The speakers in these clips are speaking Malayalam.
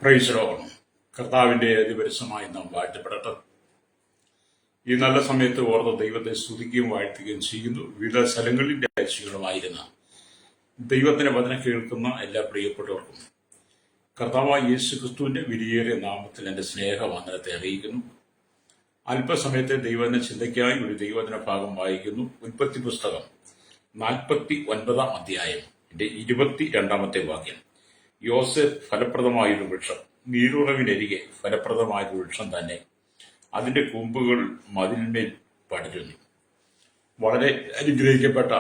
Praise Lord. കർത്താവിന്റെ അതിപരിശമായ നാം വാഴ്ത്തപ്പെടട്ടെ. ഈ നല്ല സമയത്ത് ഓർത്ത ദൈവത്തെ സ്തുതിക്കുകയും വാഴ്ത്തുകയും ചെയ്യുന്നു. വിവിധ സ്ഥലങ്ങളിൽ ആഴ്ചകളുമായിരുന്ന ദൈവത്തിന്റെ വചനം കേൾക്കുന്ന എല്ലാ പ്രിയപ്പെട്ടവർക്കും കർത്താവായ യേശു ക്രിസ്തുവിന്റെ വിലയേറിയ നാമത്തിൽ എന്റെ സ്നേഹവന്ദനത്തെ അറിയിക്കുന്നു. അല്പസമയത്തെ ദൈവവചന ചിന്തയ്ക്കായി ഒരു ദൈവവചന ഭാഗം വായിക്കുന്നു. ഉൽപ്പത്തി പുസ്തകം 49 അധ്യായം 22 വാക്യം. യോസേഫ് ഫലപ്രദമായൊരു വൃക്ഷം, നീരുറവിനരികെ ഫലപ്രദമായൊരു വൃക്ഷം തന്നെ, അതിന്റെ കൊമ്പുകൾ മതിലിന്മേൽ പടരുന്നു. വളരെ അനുഗ്രഹിക്കപ്പെട്ട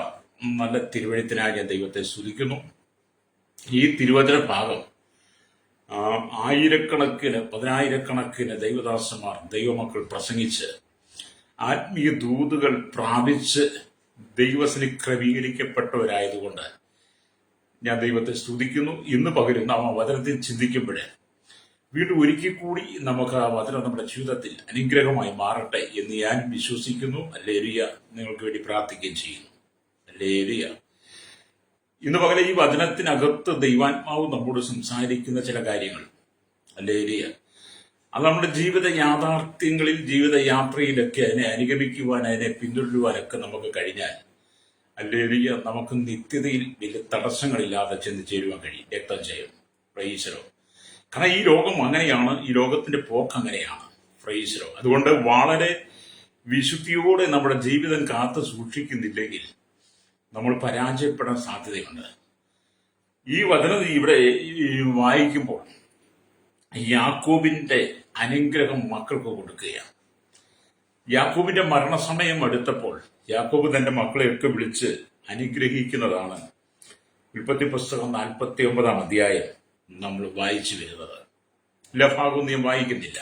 നല്ല തിരുവഴുത്തിനായി ഞാൻ ദൈവത്തെ സ്തുതിക്കുന്നു. ഈ തിരുവചന ഭാഗം പതിനായിരക്കണക്കിന് ദൈവദാസന്മാർ, ദൈവമക്കൾ പ്രസംഗിച്ച് ആത്മീയ ദൂതുകൾ പ്രാപിച്ച് ദൈവത്തിന് ക്രമീകരിക്കപ്പെട്ടവരായതുകൊണ്ട് ഞാൻ ദൈവത്തെ സ്തുതിക്കുന്നു. ഇന്ന് പകരം നാം ആ വചനത്തിൽ ചിന്തിക്കുമ്പോഴേ വീണ്ടും ഒരിക്കൽ കൂടി നമുക്ക് ആ വചനം നമ്മുടെ ജീവിതത്തിൽ അനുഗ്രഹമായി മാറട്ടെ എന്ന് ഞാൻ വിശ്വസിക്കുന്നു. ഹല്ലേലൂയ. നിങ്ങൾക്ക് വേണ്ടി പ്രാർത്ഥിക്കുകയും ചെയ്യുന്നു. ഹല്ലേലൂയ. ഇന്ന് പകരം ഈ വചനത്തിനകത്ത് ദൈവാത്മാവ് നമ്മോട് സംസാരിക്കുന്ന ചില കാര്യങ്ങൾ, ഹല്ലേലൂയ, അത് നമ്മുടെ ജീവിത യാഥാർത്ഥ്യങ്ങളിൽ, ജീവിത യാത്രയിലൊക്കെ അതിനെ അനുഗമിക്കുവാൻ, അതിനെ പിന്തുടരുവാനൊക്കെ നമുക്ക് കഴിഞ്ഞാൽ, ഹല്ലേലൂയ, നമുക്ക് നിത്യതയിൽ വലിയ തടസ്സങ്ങളില്ലാതെ ചെന്ന് ചേരുവാൻ കഴിയും. രക്തം ചെയ്യും. പ്രൈസലോ. കാരണം ഈ ലോകം അങ്ങനെയാണ്, ഈ ലോകത്തിന്റെ പോക്ക് അങ്ങനെയാണ്. പ്രൈസലോ. അതുകൊണ്ട് വളരെ വിശുദ്ധിയോടെ നമ്മുടെ ജീവിതം കാത്തു സൂക്ഷിക്കുന്നില്ലെങ്കിൽ നമ്മൾ പരാജയപ്പെടാൻ സാധ്യതയുണ്ട്. ഈ വചനം ഇവിടെ വായിക്കുമ്പോൾ യാക്കോബിന്റെ അനുഗ്രഹം മക്കൾക്ക് കൊടുക്കുകയാണ്. യാക്കോബിന്റെ മരണസമയം അടുത്തപ്പോൾ യാക്കോബ് തന്റെ മക്കളെയൊക്കെ വിളിച്ച് അനുഗ്രഹിക്കുന്നതാണ് ഉൽപ്പത്തി പുസ്തകം 49 അധ്യായം നമ്മൾ വായിച്ചു വരുന്നത്. എല്ലാ ഭാഗവും ഞാൻ വായിക്കുന്നില്ല.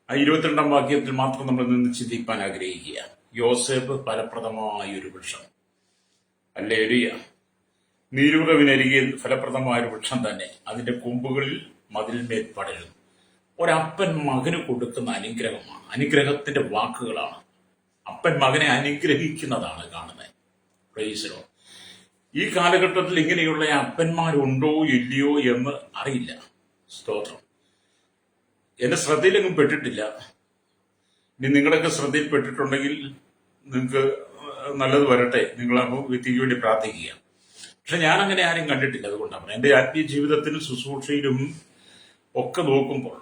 ആ 22 വാക്യത്തിൽ മാത്രം നമ്മൾ നിന്ന് ചിന്തിക്കാൻ ആഗ്രഹിക്കുക. യോസേഫ് ഫലപ്രദമായ ഒരു വൃക്ഷം, ഹല്ലേലൂയ, നീരുറവിനരികെ ഫലപ്രദമായ ഒരു വൃക്ഷം തന്നെ, അതിന്റെ കൊമ്പുകളിൽ മതിലിന്മേൽ പടരുന്നു. ഒരപ്പൻ മകന് കൊടുക്കുന്ന അനുഗ്രഹമാണ്, അനുഗ്രഹത്തിന്റെ വാക്കുകളാണ്. അപ്പൻ മകനെ അനുഗ്രഹിക്കുന്നതാണ് കാണുന്നത്. Praise lord. ഈ കാലഘട്ടത്തിൽ ഇങ്ങനെയുള്ള അപ്പന്മാരുണ്ടോ ഇല്ലയോ എന്ന് അറിയില്ല. സ്തോത്രം. എന്റെ ശ്രദ്ധയിലെങ്ങും പെട്ടിട്ടില്ല. ഇനി നിങ്ങളുടെയൊക്കെ ശ്രദ്ധയിൽപ്പെട്ടിട്ടുണ്ടെങ്കിൽ നിങ്ങൾക്ക് നല്ലത് വരട്ടെ. നിങ്ങൾ വ്യക്തിക്ക് വേണ്ടി പ്രാർത്ഥിക്കുക. പക്ഷെ ഞാൻ അങ്ങനെ ആരും കണ്ടിട്ടില്ല. അതുകൊണ്ടാണ് എന്റെ ആത്മീയ ജീവിതത്തിലും ശുശ്രൂഷയിലും ഒക്കെ നോക്കുമ്പോൾ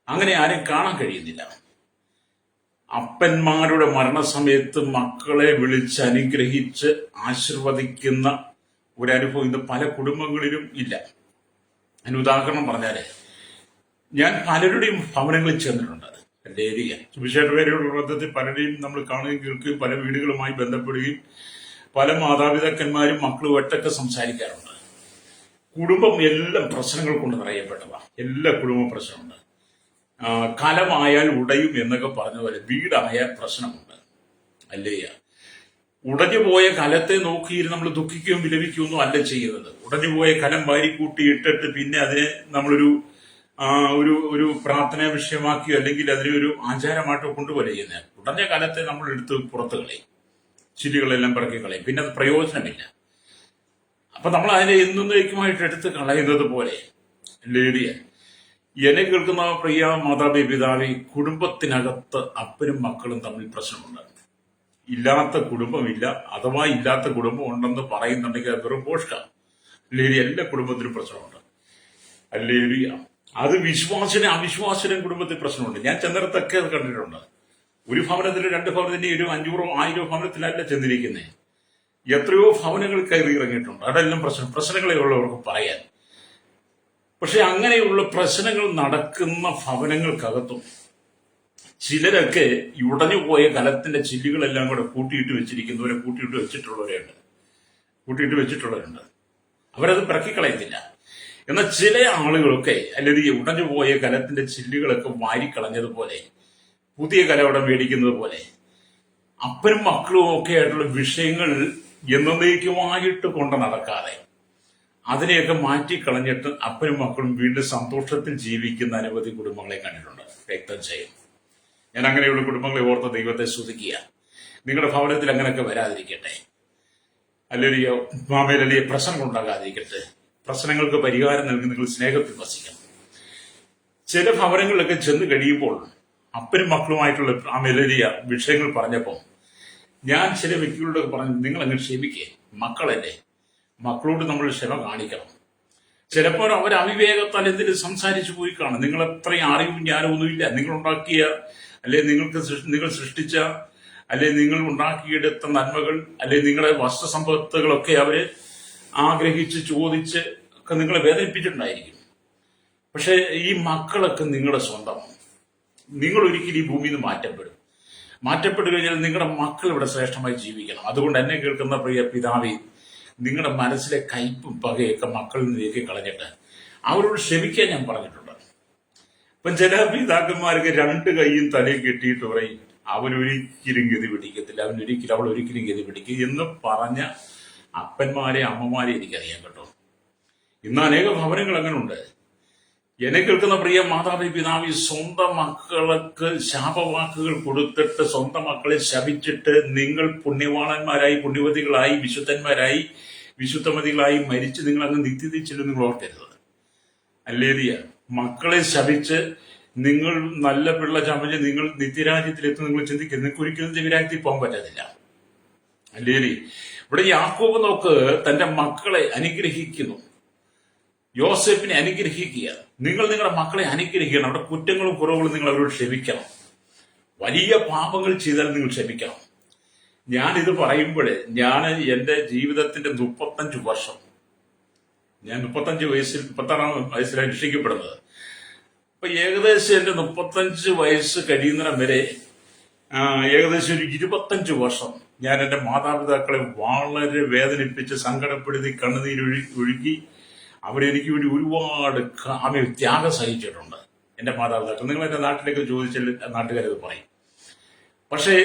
അങ്ങനെ ആരും കാണാൻ കഴിയുന്നില്ല. അപ്പന്മാരുടെ മരണസമയത്ത് മക്കളെ വിളിച്ച് അനുഗ്രഹിച്ച് ആശീർവദിക്കുന്ന ഒരനുഭവം ഇന്ന് പല കുടുംബങ്ങളിലും ഇല്ല. അതിന് ഉദാഹരണം പറഞ്ഞാല്, ഞാൻ പലരുടെയും ഭവനങ്ങളിൽ ചെന്നിട്ടുണ്ട്. ഹല്ലേലൂയ. സുവിശേഷകരുടെ ബന്ധത്തിൽ പലരെയും നമ്മൾ കാണുകയും കേൾക്കുകയും പല വീടുകളുമായി ബന്ധപ്പെടുകയും പല മാതാപിതാക്കന്മാരും മക്കളുമായിട്ടൊക്കെ സംസാരിക്കാറുണ്ട്. കുടുംബം എല്ലാം പ്രശ്നങ്ങൾ കൊണ്ട് നിറയപ്പെട്ടതാ. എല്ലാ കുടുംബ പ്രശ്നമുണ്ട്. കലമായാൽ ഉടയും എന്നൊക്കെ പറഞ്ഞ പോലെ വീടായാൽ പ്രശ്നമുണ്ട്. അല്ലേയ. ഉടഞ്ഞുപോയ കലത്തെ നോക്കിയിരുന്ന് നമ്മൾ ദുഃഖിക്കുകയും വിലപിക്കുകയൊന്നും അല്ല ചെയ്യുന്നത്. ഉടഞ്ഞുപോയ കലം വാരിക്കൂട്ടി ഇട്ടിട്ട് പിന്നെ അതിനെ നമ്മളൊരു ഒരു പ്രാർത്ഥനാ വിഷയമാക്കിയോ അല്ലെങ്കിൽ അതിനൊരു ആചാരമായിട്ടോ കൊണ്ടുപോലെ ചെയ്യുന്നത്. ഉടഞ്ഞ കലത്തെ നമ്മൾ എടുത്ത് പുറത്ത് കളയും, ചില്ലുകളെല്ലാം പിറക്കി കളയും. പിന്നെ അത് പ്രയോജനമില്ല. അപ്പൊ നമ്മൾ അതിനെ എന്നേക്കുമായിട്ട് എടുത്ത് കളയുന്നത് പോലെ ലേഡിയ. എന്നെ കേൾക്കുന്ന പ്രിയ മാതാപിതാവേ, കുടുംബത്തിനകത്ത് അപ്പനും മക്കളും തമ്മിൽ പ്രശ്നമുണ്ട്. ഇല്ലാത്ത കുടുംബമില്ല, അഥവാ ഇല്ലാത്ത കുടുംബം ഉണ്ടെന്ന് പറയുന്നുണ്ടെങ്കിൽ അത് വെറും പോഷ്ക. അല്ലേലൂയ. എല്ലാ കുടുംബത്തിലും പ്രശ്നമുണ്ട്. അല്ലേലൂയ. അത് വിശ്വാസനും അവിശ്വാസനും കുടുംബത്തിൽ പ്രശ്നമുണ്ട്. ഞാൻ ചെന്നിടത്തൊക്കെ അത് കണ്ടിട്ടുണ്ട്. ഒരു ഭവനത്തിന് 2 ഭവനത്തിന് ഒരു 500 1000 ഭവനത്തിലല്ല ചെന്നിരിക്കുന്നേ. എത്രയോ ഭവനങ്ങൾ കയറി ഇറങ്ങിയിട്ടുണ്ട്. അതെല്ലാം പ്രശ്നങ്ങളെ ഉള്ളവർക്ക് പറയാൻ. പക്ഷെ അങ്ങനെയുള്ള പ്രശ്നങ്ങൾ നടക്കുന്ന ഭവനങ്ങൾക്കകത്തും ചിലരൊക്കെ ഉടഞ്ഞുപോയ കലത്തിന്റെ ചില്ലുകളെല്ലാം കൂടെ കൂട്ടിയിട്ട് വെച്ചിട്ടുള്ളവരുണ്ട്. അവരത് പിറക്കിക്കളയത്തില്ല. എന്നാൽ ചില ആളുകളൊക്കെ അല്ലെങ്കിൽ ഉടഞ്ഞുപോയ കലത്തിന്റെ ചില്ലുകളൊക്കെ വാരിക്കളഞ്ഞതുപോലെ, പുതിയ കല അവിടെ മേടിക്കുന്നത് പോലെ, അപ്പനും മക്കളും ഒക്കെ ആയിട്ടുള്ള വിഷയങ്ങൾ എന്നേക്കുമായിട്ട് കൊണ്ട് നടക്കാതെ അതിനെയൊക്കെ മാറ്റിക്കളഞ്ഞിട്ട് അപ്പനും മക്കളും വീണ്ടും സന്തോഷത്തിൽ ജീവിക്കുന്ന അനവധി കുടുംബങ്ങളെ കണ്ടിട്ടുണ്ട്. രക്തം ചെയ്യും. ഞാൻ അങ്ങനെയുള്ള കുടുംബങ്ങളെ ഓർത്ത് ദൈവത്തെ സ്തുതിക്കുക. നിങ്ങളുടെ ഭവനത്തിൽ അങ്ങനെയൊക്കെ വരാതിരിക്കട്ടെ. അല്ലെങ്കിൽ മാമയിലല്ലേ പ്രശ്നങ്ങൾ ഉണ്ടാകാതിരിക്കട്ടെ. പ്രശ്നങ്ങൾക്ക് പരിഹാരം നൽകി നിങ്ങൾ സ്നേഹത്തിൽ വസിക്കണം. ചില ഭവനങ്ങളിലൊക്കെ ചെന്ന് കഴിയുമ്പോൾ അപ്പനും മക്കളുമായിട്ടുള്ള ആ മെലരിയ വിഷയങ്ങൾ പറഞ്ഞപ്പോൾ ഞാൻ ചില വ്യക്തികളോട് പറഞ്ഞു, നിങ്ങൾ അങ്ങ് ക്ഷമിക്കേ, മക്കളല്ലേ, മക്കളോട് നമ്മൾ ക്ഷമ കാണിക്കണം. ചിലപ്പോൾ അവർ അവിവേകത്താൽ എന്തെങ്കിലും സംസാരിച്ചു പോയി കാണും. നിങ്ങൾ അത്രയും അറിവും ജ്ഞാനവും ഒന്നുമില്ല. നിങ്ങൾ ഉണ്ടാക്കിയ അല്ലെ നിങ്ങൾ സൃഷ്ടിച്ച അല്ലെ നിങ്ങൾ ഉണ്ടാക്കിയെടുത്ത നന്മകൾ അല്ലെ നിങ്ങളുടെ വസ്തുസമ്പത്തുകളൊക്കെ അവര് ആഗ്രഹിച്ച് ചോദിച്ച് ഒക്കെ നിങ്ങളെ വേദനിപ്പിച്ചിട്ടുണ്ടായിരിക്കും. പക്ഷെ ഈ മക്കളൊക്കെ നിങ്ങളുടെ സ്വന്തമാണ്. നിങ്ങൾ ഒരിക്കലും ഈ ഭൂമിയിൽ നിന്ന് മാറ്റപ്പെട്ടു കഴിഞ്ഞാൽ നിങ്ങളുടെ മക്കൾ ഇവിടെ ശ്രേഷ്ഠമായി ജീവിക്കണം. അതുകൊണ്ട് എന്നെ കേൾക്കുന്ന പ്രിയ പിതാവേ, നിങ്ങളുടെ മനസ്സിലെ കയ്പും പകയൊക്കെ മക്കളിൽ നിന്ന് നീക്കി കളഞ്ഞിട്ട് അവരോട് ക്ഷമിക്കാൻ ഞാൻ പറഞ്ഞിട്ടുണ്ട്. ഇപ്പം ചില പിതാക്കന്മാർക്ക് രണ്ട് കൈയും തലയും കെട്ടിയിട്ട് പറയും, അവനൊരിക്കലും ഗതി പിടിക്കത്തില്ല, അവൾ ഒരിക്കലും ഗതി പിടിക്കും എന്ന് പറഞ്ഞ അപ്പന്മാരെ അമ്മമാരെ എനിക്കറിയാൻ കേട്ടോ. ഇന്ന് അനേക ഭവനങ്ങൾ അങ്ങനെ ഉണ്ട്. എന്നെ കേൾക്കുന്ന പ്രിയ മാതാപി പിതാവി, സ്വന്തം മക്കൾക്ക് ശാപവാക്കുകൾ കൊടുത്തിട്ട് സ്വന്തം മക്കളെ ശപിച്ചിട്ട് നിങ്ങൾ പുണ്യവാളന്മാരായി പുണ്യവതികളായി വിശുദ്ധന്മാരായി വിശുദ്ധമതികളായി മരിച്ച് നിങ്ങൾ അങ്ങ് നിത്യതിച്ചില്ല, നിങ്ങൾ ഓർക്കരുത്. അല്ലേലിയ, മക്കളെ ശപിച്ച് നിങ്ങൾ നല്ല പിള്ള ചമഞ്ഞ് നിങ്ങൾ നിത്യരാജ്യത്തിലെത്തും നിങ്ങൾ ചിന്തിക്കരുത്. നിങ്ങൾക്ക് ഒരിക്കലും ദിവ്യരാജ്യത്തിൽ പോകാൻ പറ്റത്തില്ല. അല്ലേലി, ഇവിടെ യാക്കോബ് നോക്ക് തന്റെ മക്കളെ അനുഗ്രഹിക്കുന്നു, യോസേഫിനെ അനുഗ്രഹിക്കുക. നിങ്ങൾ നിങ്ങളുടെ മക്കളെ അനുഗ്രഹിക്കണം. അവിടെ കുറ്റങ്ങളും കുറവുകളും നിങ്ങൾ അവരോട് ക്ഷമിക്കണം. വലിയ പാപങ്ങൾ ചെയ്താൽ നിങ്ങൾ ക്ഷമിക്കണം. ഞാനിത് പറയുമ്പോൾ ഞാൻ എൻ്റെ ജീവിതത്തിന്റെ 35 വർഷം, ഞാൻ 35 വയസ്സിൽ 36 വയസ്സിലാണ് രക്ഷിക്കപ്പെടുന്നത്. അപ്പൊ ഏകദേശം എൻ്റെ 35 വയസ്സ് കഴിയുന്നിടം വരെ ഏകദേശം ഒരു 25 വർഷം ഞാൻ എൻ്റെ മാതാപിതാക്കളെ വളരെ വേദനിപ്പിച്ച് സങ്കടപ്പെടുത്തി കണ്ണുനീരൊഴുകി അവരെനിക്ക് വേണ്ടി ഒരുപാട് ത്യാഗം സഹിച്ചിട്ടുണ്ട് എൻ്റെ മാതാപിതാക്കൾ. നിങ്ങൾ എൻ്റെ നാട്ടിലേക്ക് ചോദിച്ചാൽ നാട്ടുകാരത് പറയും. പക്ഷേ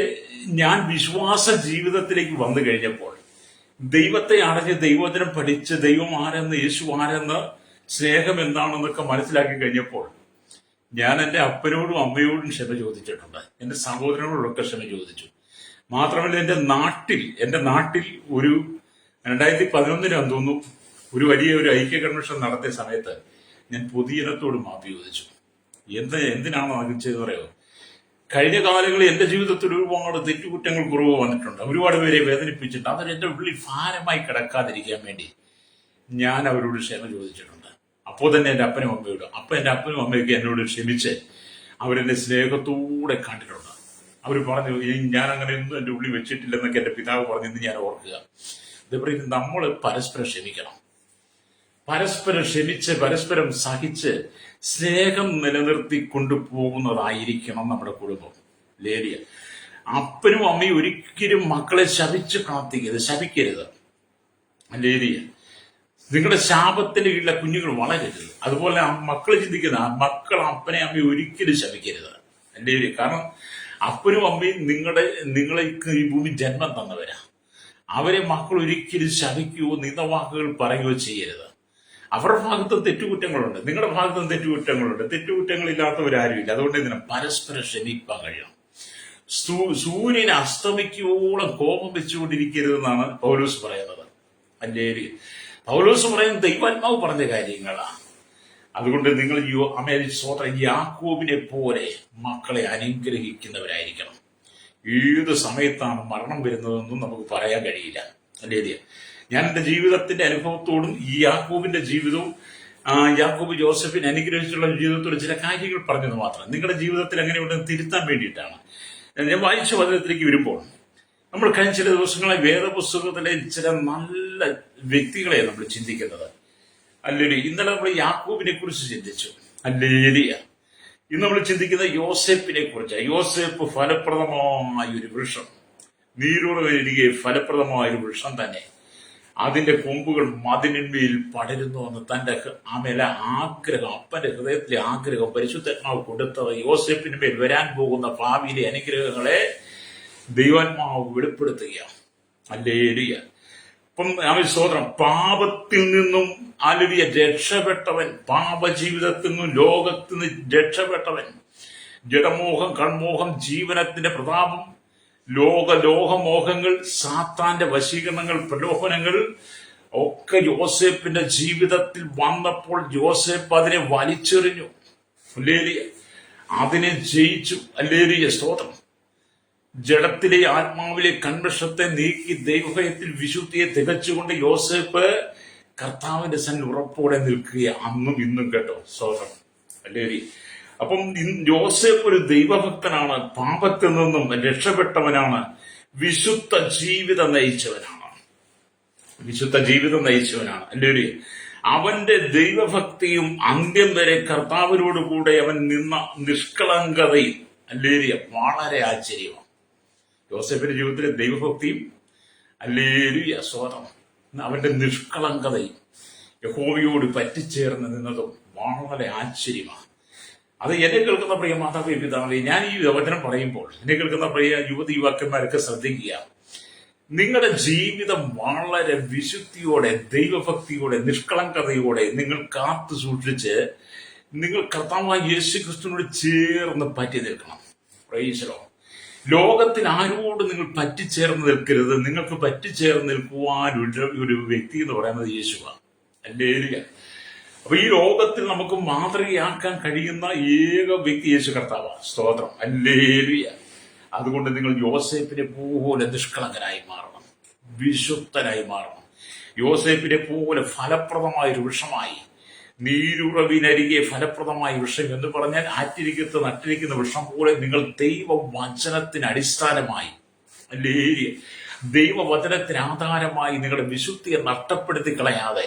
ഞാൻ വിശ്വാസ ജീവിതത്തിലേക്ക് വന്നു കഴിഞ്ഞപ്പോൾ, ദൈവത്തെ അടഞ്ഞ് ദൈവവചനം പഠിച്ച് ദൈവം ആരെന്ന് യേശു ആരെന്ന് സ്നേഹം എന്താണെന്നൊക്കെ മനസ്സിലാക്കി കഴിഞ്ഞപ്പോൾ ഞാൻ എൻ്റെ അപ്പനോടും അമ്മയോടും ക്ഷമ ചോദിച്ചിട്ടുണ്ട്. എൻ്റെ സഹോദരനോടൊക്കെ ക്ഷമ ചോദിച്ചു. മാത്രമല്ല എൻ്റെ നാട്ടിൽ ഒരു 2011 തോന്നുന്നു ഒരു വലിയ ഐക്യ കൺവെൻഷൻ നടത്തിയ സമയത്ത് ഞാൻ പൊതുജനത്തോട് മാപ്പി ചോദിച്ചു. എന്തിനാണോ അത് ചെയ്ത് പറയുമോ? കഴിഞ്ഞ കാലങ്ങളിൽ എൻ്റെ ജീവിതത്തിൽ ഒരുപാട് തെറ്റുകുറ്റങ്ങൾ കുറവ് വന്നിട്ടുണ്ട്. ഒരുപാട് പേരെ വേദനിപ്പിച്ചിട്ടുണ്ട്. അത് എൻ്റെ ഉള്ളിൽ ഭാരമായി കിടക്കാതിരിക്കാൻ വേണ്ടി ഞാൻ അവരോട് ക്ഷമ ചോദിച്ചിട്ടുണ്ട്. അപ്പോൾ തന്നെ എൻ്റെ അപ്പനും അമ്മയൊക്കെ എന്നോട് ക്ഷമിച്ച് അവരെന്നെ സ്നേഹത്തോടെ കണ്ടിട്ടുണ്ട്. അവർ പറഞ്ഞു, ഞാൻ അങ്ങനെ ഒന്നും എൻ്റെ ഉള്ളിൽ വെച്ചിട്ടില്ലെന്നൊക്കെ എൻ്റെ പിതാവ് പറഞ്ഞെന്ന് ഞാൻ ഓർക്കുക. ഇതേപോലെ നമ്മൾ പരസ്പരം ക്ഷമിക്കണം. പരസ്പരം ക്ഷമിച്ച് പരസ്പരം സഹിച്ച് സ്നേഹം നിലനിർത്തി കൊണ്ടുപോകുന്നതായിരിക്കണം നമ്മുടെ കുടുംബം. ലേലിയ, അപ്പനും അമ്മയും ഒരിക്കലും മക്കളെ ശപിക്കരുത്. ലേലിയ, നിങ്ങളുടെ ശാപത്തിന്റെ കീഴിലെ കുഞ്ഞുങ്ങൾ വളരരുത്. അതുപോലെ മക്കൾ ചിന്തിക്കുന്ന മക്കൾ അപ്പനെ അമ്മയും ഒരിക്കലും ശപിക്കരുത്. ലേലിയ, കാരണം അപ്പനും അമ്മയും നിങ്ങളേക്ക് ഈ ഭൂമി ജന്മം തന്നവരാ. അവരെ മക്കൾ ഒരിക്കലും ശപിക്കുകയോ നിന്ദവാക്കുകൾ പറയുകയോ ചെയ്യരുത്. അവരുടെ ഭാഗത്തും തെറ്റുകുറ്റങ്ങളുണ്ട്, നിങ്ങളുടെ ഭാഗത്തും തെറ്റുകുറ്റങ്ങളുണ്ട്. തെറ്റുകുറ്റങ്ങളില്ലാത്തവരാരുമില്ല. അതുകൊണ്ട് ഇതിനെ പരസ്പരം ക്ഷമിക്കാൻ കഴിയണം. സൂര്യനെ അസ്തമിക്കുവോളം കോപം വെച്ചുകൊണ്ടിരിക്കരുതെന്നാണ് പൗലോസ് പറയുന്നത്. അല്ലേല്, പൗലോസ് പറയുന്നത് ദൈവാത്മാവ് പറഞ്ഞ കാര്യങ്ങളാണ്. അതുകൊണ്ട് നിങ്ങൾ യാക്കോബിനെ പോലെ മക്കളെ അനുഗ്രഹിക്കുന്നവരായിരിക്കണം. ഏത് സമയത്താണ് മരണം വരുന്നതെന്നും നമുക്ക് പറയാൻ കഴിയില്ല. അല്ലേ? ഞാൻ എൻ്റെ ജീവിതത്തിന്റെ അനുഭവത്തോടും ഈ യാക്കോബിന്റെ ജീവിതവും യാക്കോബ് ജോസഫിനെ അനുഗ്രഹിച്ചുള്ള ജീവിതത്തോട് ചില കാര്യങ്ങൾ പറഞ്ഞത് മാത്രം നിങ്ങളുടെ ജീവിതത്തിൽ എങ്ങനെയുണ്ടെന്ന് തിരുത്താൻ വേണ്ടിയിട്ടാണ്. ഞാൻ വായിച്ച വചനത്തിലേക്ക് വരുമ്പോൾ നമ്മൾ കഴിഞ്ഞ ചില ദിവസങ്ങളെ വേദപുസ്തകത്തിലെ ചില നല്ല വ്യക്തികളെ നമ്മൾ ചിന്തിക്കുന്നത്. അല്ലേലി, ഇന്നലെ നമ്മൾ യാക്കോബിനെ കുറിച്ച് ചിന്തിച്ചു. അല്ലേലിയ, ഇന്ന് നമ്മൾ ചിന്തിക്കുന്ന യോസേപ്പിനെ കുറിച്ച്. യോസേപ്പ് ഫലപ്രദമായ ഒരു വൃക്ഷം, നീരൂറൊരുകെ ഫലപ്രദമായ ഒരു വൃക്ഷം തന്നെ. അതിന്റെ കൊമ്പുകൾ മതിലിന്മേൽ പടരുന്നു എന്ന് തന്റെ ആഗ്രഹം, അപ്പന്റെ ഹൃദയത്തിലെ ആഗ്രഹം പരിശുദ്ധാത്മാവ് കൊടുത്തത് യോസേപ്പിന് മേൽ വരാൻ പോകുന്ന ഭാവിയിലെ അനുഗ്രഹങ്ങളെ ദൈവാത്മാവ് വെളിപ്പെടുത്തുകയാണ്. അല്ലേലിയ. അപ്പം സോദരം, പാപത്തിൽ നിന്നും രക്ഷപ്പെട്ടവൻ, പാപജീവിതത്തിൽ നിന്നും ലോകത്തിൽ നിന്ന് രക്ഷപ്പെട്ടവൻ, ജഡമോഹം, കൺമോഹം, ജീവനത്തിന്റെ പ്രതാപം, ലോകമോഹങ്ങൾ, സാത്താന്റെ വശീകരണങ്ങൾ, പ്രലോഭനങ്ങൾ ഒക്കെ യോസേപ്പിന്റെ ജീവിതത്തിൽ വന്നപ്പോൾ യോസേപ്പ് അതിനെ വലിച്ചെറിഞ്ഞു. ഹല്ലേലൂയ. അതിനെ ജയിച്ചു. ഹല്ലേലൂയ, സ്തോത്രം. ജഡത്തിലെ ആത്മാവിലെ കൺവെഷത്തെ നീക്കി ദൈവഭയത്തിൽ വിശുദ്ധിയെ തികച്ചുകൊണ്ട് യോസേപ്പ് കർത്താവിന്റെ സന്നിധിയിൽ ഉറപ്പോടെ നിൽക്കുക, അന്നും ഇന്നും. കേട്ടോ, സ്തോത്രം. ഹല്ലേലൂയ. അപ്പം യോസേപ്പ് ഒരു ദൈവഭക്തനാണ്, പാപത്തിൽ നിന്നും രക്ഷപ്പെട്ടവനാണ്, വിശുദ്ധ ജീവിതം നയിച്ചവനാണ്. ഹല്ലേലൂയ. അവന്റെ ദൈവഭക്തിയും അന്ത്യം വരെ കർത്താവിനോട് കൂടെ അവൻ നിന്ന നിഷ്കളങ്കതയും ഹല്ലേലൂയ വളരെ ആശ്ചര്യമാണ്. യോസേഫിന്റെ ജീവിതത്തിലെ ദൈവഭക്തിയും ഹല്ലേലൂയ സ്തോത്രം, അവന്റെ നിഷ്കളങ്കതയും യഹോവയോട് പറ്റിച്ചേർന്ന് നിന്നതും വളരെ ആശ്ചര്യമാണ്. അത് എന്നെ കേൾക്കുന്ന പ്രിയ മാതാവേ പിതാവേ, ഞാൻ ഈ വചനം പറയുമ്പോൾ എന്നെ കേൾക്കുന്ന പ്രിയ യുവതി യുവാക്കന്മാരൊക്കെ ശ്രദ്ധിക്കുക. നിങ്ങളുടെ ജീവിതം വളരെ വിശുദ്ധിയോടെ, ദൈവഭക്തിയോടെ, നിഷ്കളങ്കതയോടെ നിങ്ങൾ കാത്തു സൂക്ഷിച്ച് നിങ്ങൾ കർത്താവായ യേശു ക്രിസ്തുവിനോട് ചേർന്ന് പറ്റി നിൽക്കണം. Price the Lord. ലോകത്തിൽ ആരോട് നിങ്ങൾ പറ്റിച്ചേർന്ന് നിൽക്കരുത്. നിങ്ങൾക്ക് പറ്റിച്ചേർന്ന് നിൽക്കുവാൻ ഒരു വ്യക്തി എന്ന് പറയുന്നത് യേശുവാണ്. ഹല്ലേലൂയ. അപ്പൊ ഈ ലോകത്തിൽ നമുക്ക് മാതൃകയാക്കാൻ കഴിയുന്ന ഏക വ്യക്തി യേശു കർത്താവാണ്. സ്തോത്രം. ഹല്ലേലൂയ. അതുകൊണ്ട് നിങ്ങൾ യോസേപ്പിനെ പോലെ നിഷ്കളങ്കനായി മാറണം, വിശുദ്ധനായി മാറണം. യോസേപ്പിനെ പോലെ ഫലപ്രദമായ ഒരു വൃക്ഷമായി, നീരുറവിനരികെ ഫലപ്രദമായ വൃക്ഷം എന്ന് പറഞ്ഞാൽ ആറ്റിരിക്കത്ത് നട്ടിരിക്കുന്ന വൃക്ഷം പോലെ നിങ്ങൾ ദൈവവചനത്തിന് അടിസ്ഥാനമായി, ഹല്ലേലൂയ, ദൈവവചനത്തിന് ആധാരമായി നിങ്ങളുടെ വിശുദ്ധിയെ നഷ്ടപ്പെടുത്തി കളയാതെ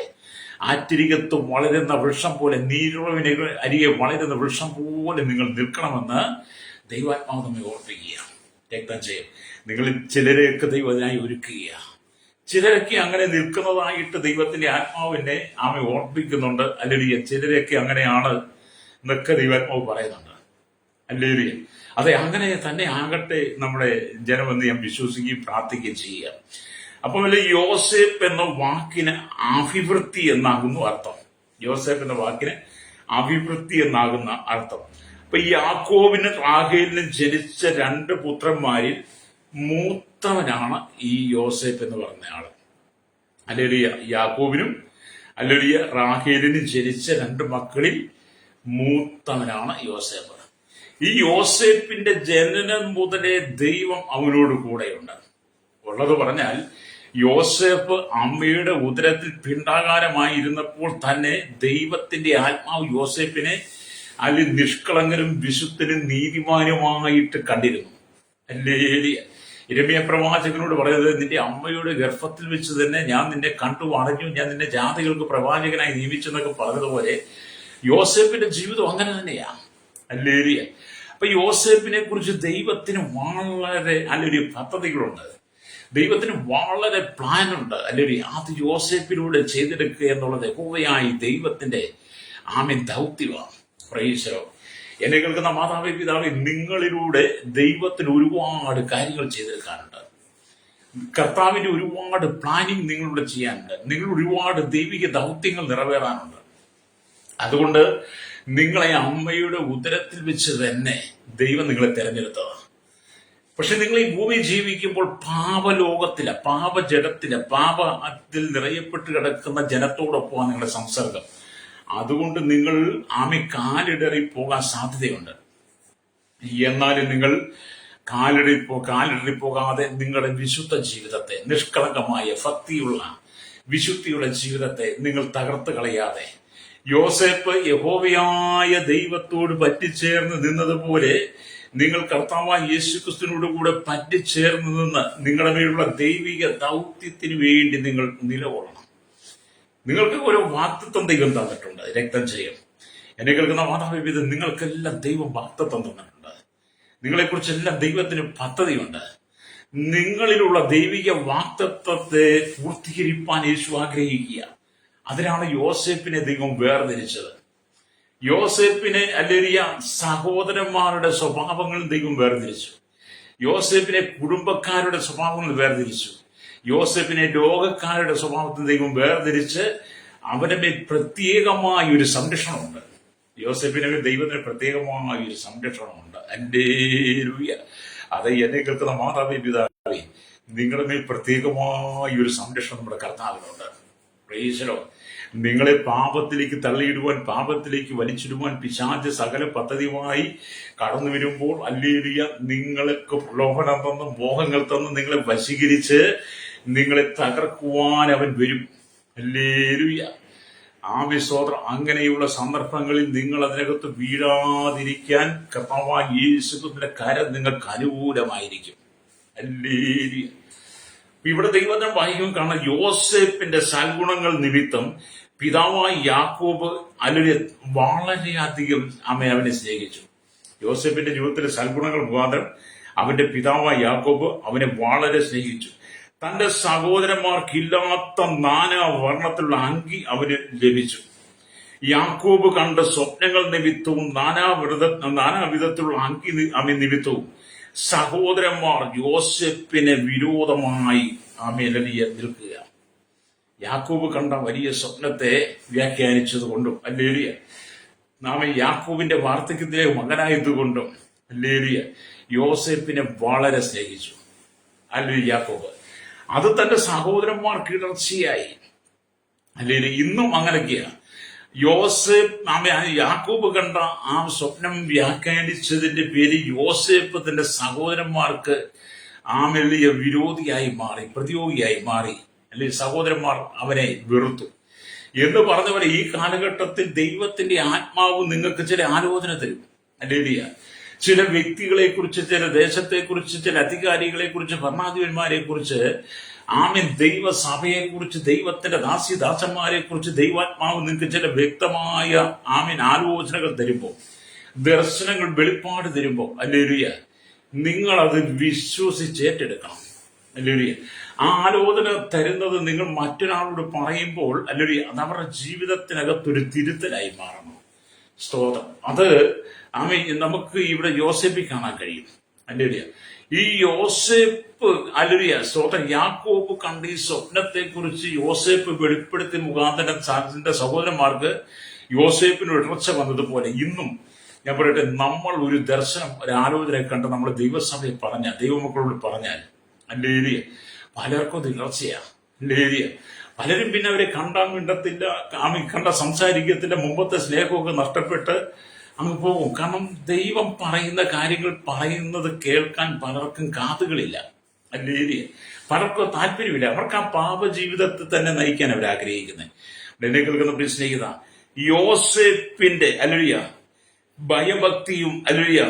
ആറ്റിരികത്ത് വളരുന്ന വൃക്ഷം പോലെ, നീരുറവിന് അരികെ വളരുന്ന വൃക്ഷം പോലെ നിങ്ങൾ നിൽക്കണമെന്ന് ദൈവാത്മാവ് നമ്മെ ഓർപ്പിക്കുക. രക്തം ചെയ്യും. നിങ്ങൾ ചിലരെയൊക്കെ ദൈവം അതിനായി ഒരുക്കുക. ചിലരൊക്കെ അങ്ങനെ നിൽക്കുന്നതായിട്ട് ദൈവത്തിന്റെ ആത്മാവിനെ ആമെ ഓർപ്പിക്കുന്നുണ്ട്. ഹല്ലേലൂയ. ചിലരൊക്കെ അങ്ങനെയാണ് എന്നൊക്കെ ദൈവാത്മാവ് പറയുന്നുണ്ട്. ഹല്ലേലൂയ. അതെ, അങ്ങനെ തന്നെ ആകട്ടെ നമ്മുടെ ജനമെന്ന് ഞാൻ വിശ്വസിക്കുകയും പ്രാർത്ഥിക്കുകയും ചെയ്യുക. അപ്പം യോസേപ്പ് എന്ന വാക്കിന് അഭിവൃദ്ധി എന്നാകുന്നു അർത്ഥം. യോസേപ്പ് എന്ന വാക്കിന് അഭിവൃദ്ധി എന്നാകുന്ന അർത്ഥം. അപ്പൊ ഈ യാക്കോബിനും റാഹേലിനും ജനിച്ച 2 പുത്രന്മാരിൽ മൂത്തവനാണ് ഈ യോസേപ്പ് എന്ന് പറഞ്ഞ ആള്. ഹല്ലേലൂയ. യാക്കോബിനും ഹല്ലേലൂയ റാഹേലിനും ജനിച്ച 2 മക്കളിൽ മൂത്തവനാണ് യോസേപ്പ്. ഈ യോസേപ്പിന്റെ ജനനം മുതലേ ദൈവം അവനോട് കൂടെയുണ്ട്. ഉള്ളത് പറഞ്ഞാൽ യോസേപ്പ് അമ്മയുടെ ഉദരത്തിൽ പിണ്ഡാകാരമായിരുന്നപ്പോൾ തന്നെ ദൈവത്തിന്റെ ആത്മാവ് യോസേപ്പിനെ അതിൽ നിഷ്കളങ്കനും വിശുദ്ധനും നീതിമാനുമായിട്ട് കണ്ടിരുന്നു. ഹല്ലേലൂയ. യിരെമ്യാ പ്രവാചകനോട് പറയുന്നത്, നിന്റെ അമ്മയുടെ ഗർഭത്തിൽ വെച്ച് തന്നെ ഞാൻ നിന്നെ കണ്ടു അറിഞ്ഞു, ഞാൻ നിന്നെ ജാതികൾക്ക് പ്രവാചകനായി നിയമിച്ചു എന്നൊക്കെ പറഞ്ഞതുപോലെ യോസേപ്പിന്റെ ജീവിതം അങ്ങനെ തന്നെയാണ്. ഹല്ലേലൂയ. അപ്പൊ യോസേപ്പിനെ കുറിച്ച് ദൈവത്തിന് വളരെ ഹല്ലേലൂയ പദ്ധതികളുണ്ട്. ദൈവത്തിന് വളരെ പ്ലാനുണ്ട്. ഹല്ലേലൂയ. അത് യോസേപ്പിലൂടെ ചെയ്തെടുക്കുക എന്നുള്ളത് യഹോവയായി ദൈവത്തിന്റെ ആമേൻ ദൗത്യമാണ്. Price the Lord. എന്നെ കേൾക്കുന്ന മാതാവേ പിതാവേ, നിങ്ങളിലൂടെ ദൈവത്തിന് ഒരുപാട് കാര്യങ്ങൾ ചെയ്തെടുക്കാനുണ്ട്. കർത്താവിന്റെ ഒരുപാട് പ്ലാനിങ് നിങ്ങളിലൂടെ ചെയ്യാനുണ്ട്. നിങ്ങൾ ഒരുപാട് ദൈവിക ദൗത്യങ്ങൾ നിറവേറാനുണ്ട്. അതുകൊണ്ട് നിങ്ങളെ അമ്മയുടെ ഉദരത്തിൽ വെച്ച് തന്നെ ദൈവം നിങ്ങളെ തെരഞ്ഞെടുത്തതാണ്. പക്ഷെ നിങ്ങൾ ഈ ഭൂമി ജീവിക്കുമ്പോൾ പാപലോകത്തില, പാപജടത്തില, പാപത്തിൽ നിറയപ്പെട്ട് കിടക്കുന്ന ജനത്തോടൊപ്പമാണ് നിങ്ങളുടെ സംസർഗം. അതുകൊണ്ട് നിങ്ങൾ കാലിടറി പോകാൻ സാധ്യതയുണ്ട്. എന്നാലും നിങ്ങൾ കാലിടറി പോകാതെ നിങ്ങളുടെ വിശുദ്ധ ജീവിതത്തെ, നിഷ്കളങ്കമായ ഭക്തിയുള്ള വിശുദ്ധിയുള്ള ജീവിതത്തെ നിങ്ങൾ തകർത്ത് കളയാതെ, യോസേപ്പ് യഹോവയായ ദൈവത്തോട് പറ്റിച്ചേർന്ന് നിന്നതുപോലെ നിങ്ങൾ കർത്താവായ യേശുക്രിസ്തുവിനോട് കൂടെ പറ്റിച്ചേർന്ന് നിന്ന് നിങ്ങളുടെ മേലുള്ള ദൈവിക ദൗത്യത്തിന് വേണ്ടി നിങ്ങൾ നിലകൊള്ളണം. നിങ്ങൾക്ക് ഓരോ വാഗ്ദത്തം ദൈവം തന്നിട്ടുണ്ട്. രക്തം ചെയ്യും. എന്നെ കേൾക്കുന്ന മാതാപിതാ, നിങ്ങൾക്കെല്ലാം ദൈവം വാഗ്ദത്തം തന്നിട്ടുണ്ട്. നിങ്ങളെക്കുറിച്ചെല്ലാം ദൈവത്തിന് പദ്ധതിയുണ്ട്. നിങ്ങളിലുള്ള ദൈവിക വാഗ്ദത്തത്തെ പൂർത്തീകരിപ്പാൻ യേശു ആഗ്രഹിക്കുക. അതിനാണ് യോസേപ്പിനെ ദൈവം വേർതിരിച്ചത്. യോസേപ്പിനെ ഹല്ലേലൂയ സഹോദരന്മാരുടെ സ്വഭാവങ്ങൾ ദൈവം വേർതിരിച്ചു. യോസേപ്പിനെ കുടുംബക്കാരുടെ സ്വഭാവങ്ങൾ വേർതിരിച്ചു. യോസേപ്പിനെ ലോകക്കാരുടെ സ്വഭാവത്തിൽ ദൈവം വേർതിരിച്ച് അവന്റെ മേൽ പ്രത്യേകമായ ഒരു സംരക്ഷണമുണ്ട്. യോസേപ്പിനെ മേൽ ദൈവത്തിന് പ്രത്യേകമായ ഒരു സംരക്ഷണമുണ്ട്. ഹല്ലേലൂയ. അത് എന്നെ കേൾക്കുന്ന മാതാവേ പിതാവേ, നിങ്ങളുടെ മേൽ പ്രത്യേകമായ ഒരു സംരക്ഷണം നമ്മുടെ കർത്താവിനുണ്ട്. Price the Lord. നിങ്ങളെ പാപത്തിലേക്ക് തള്ളിയിടുവാൻ, പാപത്തിലേക്ക് വലിച്ചിടുവാൻ പിശാച് സകല പദ്ധതിയുമായി കടന്നു വരുമ്പോൾ ഹല്ലേലൂയ നിങ്ങൾക്ക് പ്രലോഭനം തന്ന്, മോഹങ്ങൾ തന്ന് നിങ്ങളെ വശീകരിച്ച് നിങ്ങളെ തകർക്കുവാൻ അവൻ വരും. ഹല്ലേലൂയ. ആമേൻ. അങ്ങനെയുള്ള സന്ദർഭങ്ങളിൽ നിങ്ങൾ അതിനകത്ത് വീഴാതിരിക്കാൻ കർത്താവായ യേശുവിന്റെ കരം നിങ്ങൾക്ക് അനുകൂലമായിരിക്കും. ഹല്ലേലൂയ. ഇവിടെ ദൈവത്തെ വായിക്കും കാണാൻ യോസേപ്പിന്റെ സൽഗുണങ്ങൾ നിമിത്തം പിതാവായ യാക്കോബ് വളരെയധികം അവനെ സ്നേഹിച്ചു. യോസേപ്പിന്റെ ജീവിതത്തിലെ സൽഗുണങ്ങൾ മുഖാന്തരം അവന്റെ പിതാവായ യാക്കോബ് അവനെ വളരെ സ്നേഹിച്ചു. തന്റെ സഹോദരന്മാർക്കില്ലാത്ത നാനാ വർണ്ണത്തിലുള്ള അങ്കി അവന് ലഭിച്ചു. യാക്കോബ് കണ്ട സ്വപ്നങ്ങൾ നിമിത്തവും നാനാവിധത്തിലുള്ള അങ്കി നിമിത്തവും സഹോദരന്മാർ യോസേപ്പിന് വിരോധമായി നിൽക്കുക. യാക്കോബ് കണ്ട വലിയ സ്വപ്നത്തെ വ്യാഖ്യാനിച്ചത് കൊണ്ടും ഹല്ലേലൂയ, യാക്കോബിന്റെ വാർദ്ധക്യത്തിലെ മകനായതുകൊണ്ടും ഹല്ലേലൂയ യോസേപ്പിനെ വളരെ സ്നേഹിച്ചു. ഹല്ലേലൂയ. യാക്കോബ് അത് തന്റെ സഹോദരന്മാർക്ക് ഇടർച്ചയായി. ഹല്ലേലൂയ. ഇന്നും അങ്ങനെയൊക്കെയാ. യാക്കോബ് കണ്ട ആ സ്വപ്നം വ്യാഖ്യാനിച്ചതിന്റെ പേര് യോസേപ്പ് തന്റെ സഹോദരന്മാർക്ക് വലിയ വിരോധിയായി മാറി, പ്രതിയോഗിയായി മാറി. അല്ലെങ്കിൽ സഹോദരന്മാർ അവനെ വെറുത്തു എന്ന് പറഞ്ഞ പോലെ ഈ കാലഘട്ടത്തിൽ ദൈവത്തിന്റെ ആത്മാവ് നിങ്ങൾക്ക് ചില ആലോചന തരും. ഹല്ലേലൂയ. ചില വ്യക്തികളെ കുറിച്ച്, ചില ദേശത്തെ കുറിച്ച്, ചില അധികാരികളെ കുറിച്ച്, ഭരണാധിപന്മാരെ കുറിച്ച്, ദൈവസഭയെ കുറിച്ച്, ദൈവത്തിന്റെ ദാസ്യദാസന്മാരെ കുറിച്ച് ദൈവാത്മാവ് നിങ്ങൾക്ക് ചില വ്യക്തമായ ആലോചനകൾ തരുമ്പോൾ, ദർശനങ്ങൾ വെളിപ്പാട് തരുമ്പോൾ ഹല്ലേലൂയ നിങ്ങൾ അത് വിശ്വസിച്ചേറ്റെടുക്കണം. ഹല്ലേലൂയ. ആ ആലോചന തരുന്നത് നിങ്ങൾ മറ്റൊരാളോട് പറയുമ്പോൾ ഹല്ലേലൂയ അത് അവരുടെ ജീവിതത്തിനകത്തൊരു തിരുത്തലായി മാറണം. സ്തോത്രം. അത് നമുക്ക് ഇവിടെ യോസേപ്പിൽ കാണാൻ കഴിയും. ഹല്ലേലൂയ. ഈ യോസേപ്പ് ഹല്ലേലൂയ സ്തോത്രം യാക്കോബ് കണ്ട ഈ സ്വപ്നത്തെ കുറിച്ച് യോസേപ്പ് വെളിപ്പെടുത്തി മുഖാന്തരം തന്റെ സഹോദരന്മാർക്ക് യോസേപ്പിന് ഇടർച്ച വന്നതുപോലെ ഇന്നും ഞാൻ പറയട്ടെ, നമ്മൾ ഒരു ദർശനം, ഒരു ആലോചന കണ്ട് നമ്മൾ ദൈവസഭയിൽ പറഞ്ഞാൽ, ദൈവമക്കളോട് പറഞ്ഞാൽ ഹല്ലേലൂയ പലർക്കും അത് ഇടർച്ചയാ. ഹല്ലേലൂയ. പലരും പിന്നെ അവരെ കണ്ടാൻ മിണ്ടത്തില്ല, കണ്ട സംസാരിക്കത്തില്ല, മുമ്പത്തെ സ്നേഹമൊക്കെ നഷ്ടപ്പെട്ട് അങ്ങ് പോകും. കാരണം ദൈവം പറയുന്ന കാര്യങ്ങൾ പറയുന്നത് കേൾക്കാൻ പലർക്കും കാതുകളില്ല. ഹല്ലേലൂയ. പലർക്കും താല്പര്യമില്ല. അവർക്ക് ആ പാപ ജീവിതത്തിൽ തന്നെ നയിക്കാൻ അവർ ആഗ്രഹിക്കുന്നത്. എന്നെ കേൾക്കുന്ന സ്നേഹിത, യോസേപ്പിന്റെ ഹല്ലേലൂയ ഭയഭക്തിയും ഹല്ലേലൂയ